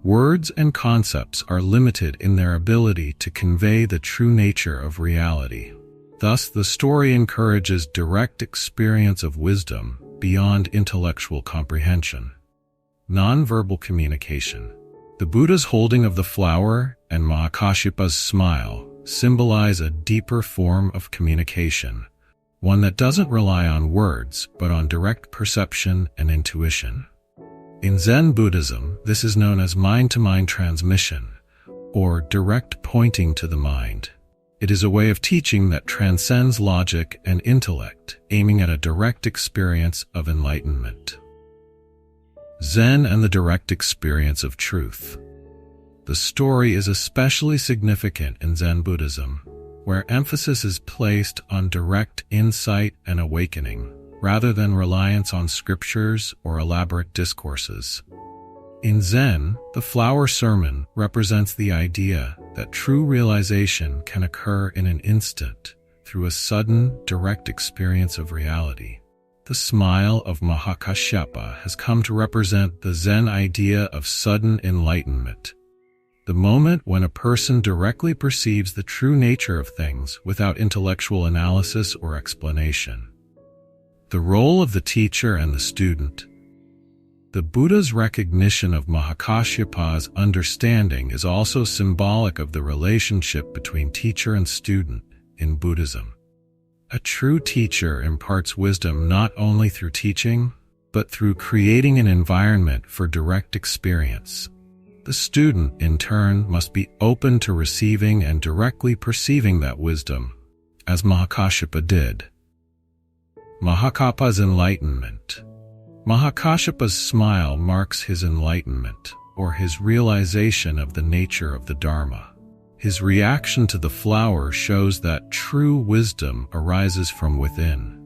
Words and concepts are limited in their ability to convey the true nature of reality. Thus, the story encourages direct experience of wisdom beyond intellectual comprehension. Nonverbal communication. The Buddha's holding of the flower and Mahakāssyapa's smile symbolize a deeper form of communication, one that doesn't rely on words but on direct perception and intuition. In Zen Buddhism, this is known as mind-to-mind transmission, or direct pointing to the mind. It is a way of teaching that transcends logic and intellect, aiming at a direct experience of enlightenment. Zen and the direct experience of truth. The story is especially significant in Zen Buddhism, where emphasis is placed on direct insight and awakening, rather than reliance on scriptures or elaborate discourses. In Zen, the flower sermon represents the idea that true realization can occur in an instant through a sudden, direct experience of reality. The smile of Mahakāssyapa has come to represent the Zen idea of sudden enlightenment, the moment when a person directly perceives the true nature of things without intellectual analysis or explanation. The role of the teacher and the student. The Buddha's recognition of Mahakāssyapa's understanding is also symbolic of the relationship between teacher and student in Buddhism. A true teacher imparts wisdom not only through teaching, but through creating an environment for direct experience. The student, in turn, must be open to receiving and directly perceiving that wisdom, as Mahakāssyapa did. Mahakāsyapa's enlightenment. Mahakāssyapa's smile marks his enlightenment, or his realization of the nature of the Dharma. His reaction to the flower shows that true wisdom arises from within.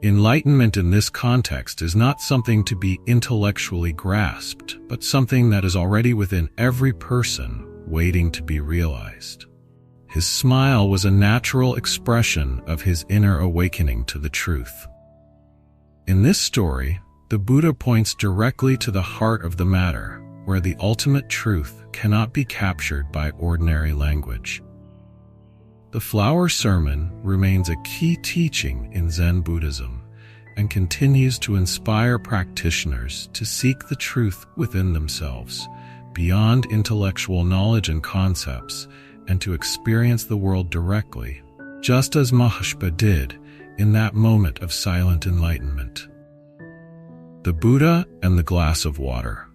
Enlightenment in this context is not something to be intellectually grasped, but something that is already within every person, waiting to be realized. His smile was a natural expression of his inner awakening to the truth. In this story, the Buddha points directly to the heart of the matter, where the ultimate truth cannot be captured by ordinary language. The flower sermon remains a key teaching in Zen Buddhism and continues to inspire practitioners to seek the truth within themselves, beyond intellectual knowledge and concepts, and to experience the world directly, just as Mahashpa did in that moment of silent enlightenment. The Buddha and the glass of water.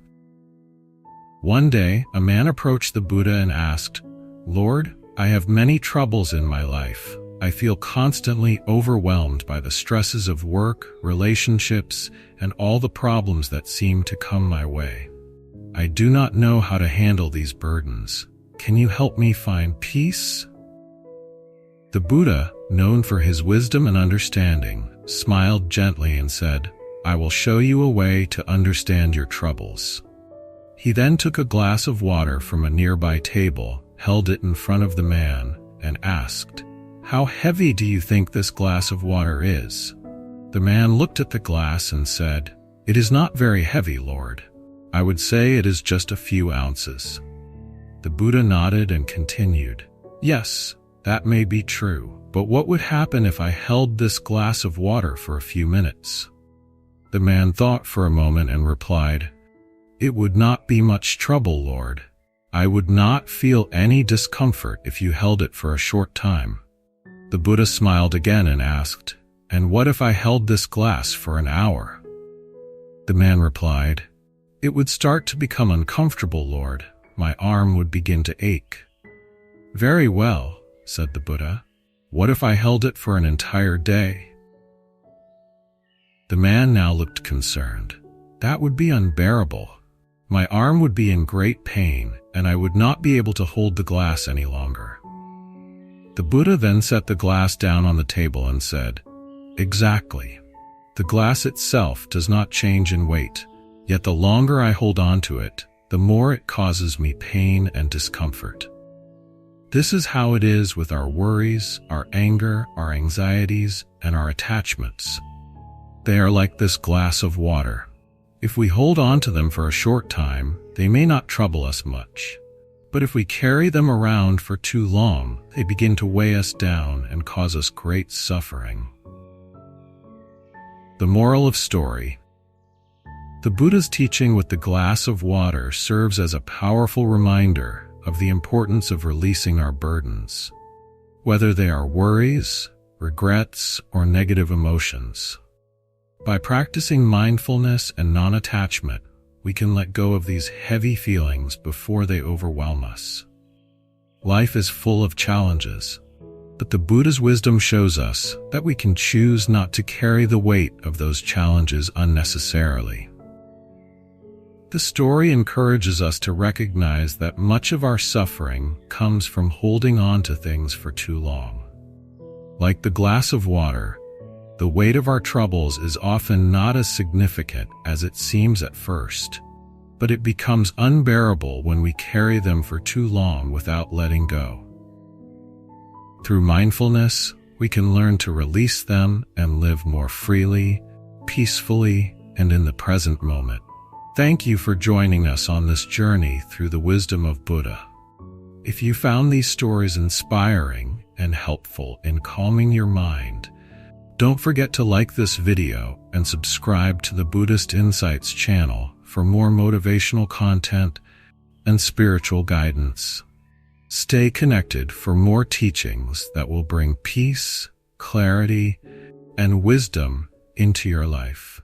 One day, a man approached the Buddha and asked, "Lord, I have many troubles in my life. I feel constantly overwhelmed by the stresses of work, relationships, and all the problems that seem to come my way. I do not know how to handle these burdens. Can you help me find peace?" The Buddha, known for his wisdom and understanding, smiled gently and said, "I will show you a way to understand your troubles." He then took a glass of water from a nearby table, held it in front of the man, and asked, "How heavy do you think this glass of water is?" The man looked at the glass and said, "It is not very heavy, Lord. I would say it is just a few ounces." The Buddha nodded and continued, "Yes, that may be true, but what would happen if I held this glass of water for a few minutes?" The man thought for a moment and replied, "It would not be much trouble, Lord. I would not feel any discomfort if you held it for a short time." The Buddha smiled again and asked, "And what if I held this glass for an hour?" The man replied, "It would start to become uncomfortable, Lord. My arm would begin to ache." "Very well," said the Buddha. "What if I held it for an entire day?" The man now looked concerned. "That would be unbearable. My arm would be in great pain, and I would not be able to hold the glass any longer." The Buddha then set the glass down on the table and said, "Exactly. The glass itself does not change in weight, yet the longer I hold on to it, the more it causes me pain and discomfort. This is how it is with our worries, our anger, our anxieties, and our attachments. They are like this glass of water. If we hold on to them for a short time, they may not trouble us much. But if we carry them around for too long, they begin to weigh us down and cause us great suffering." The moral of story. The Buddha's teaching with the glass of water serves as a powerful reminder of the importance of releasing our burdens, whether they are worries, regrets, or negative emotions. By practicing mindfulness and non-attachment, we can let go of these heavy feelings before they overwhelm us. Life is full of challenges, but the Buddha's wisdom shows us that we can choose not to carry the weight of those challenges unnecessarily. The story encourages us to recognize that much of our suffering comes from holding on to things for too long. Like the glass of water, the weight of our troubles is often not as significant as it seems at first, but it becomes unbearable when we carry them for too long without letting go. Through mindfulness, we can learn to release them and live more freely, peacefully, and in the present moment. Thank you for joining us on this journey through the wisdom of Buddha. If you found these stories inspiring and helpful in calming your mind, don't forget to like this video and subscribe to the Buddhist Insights channel for more motivational content and spiritual guidance. Stay connected for more teachings that will bring peace, clarity, and wisdom into your life.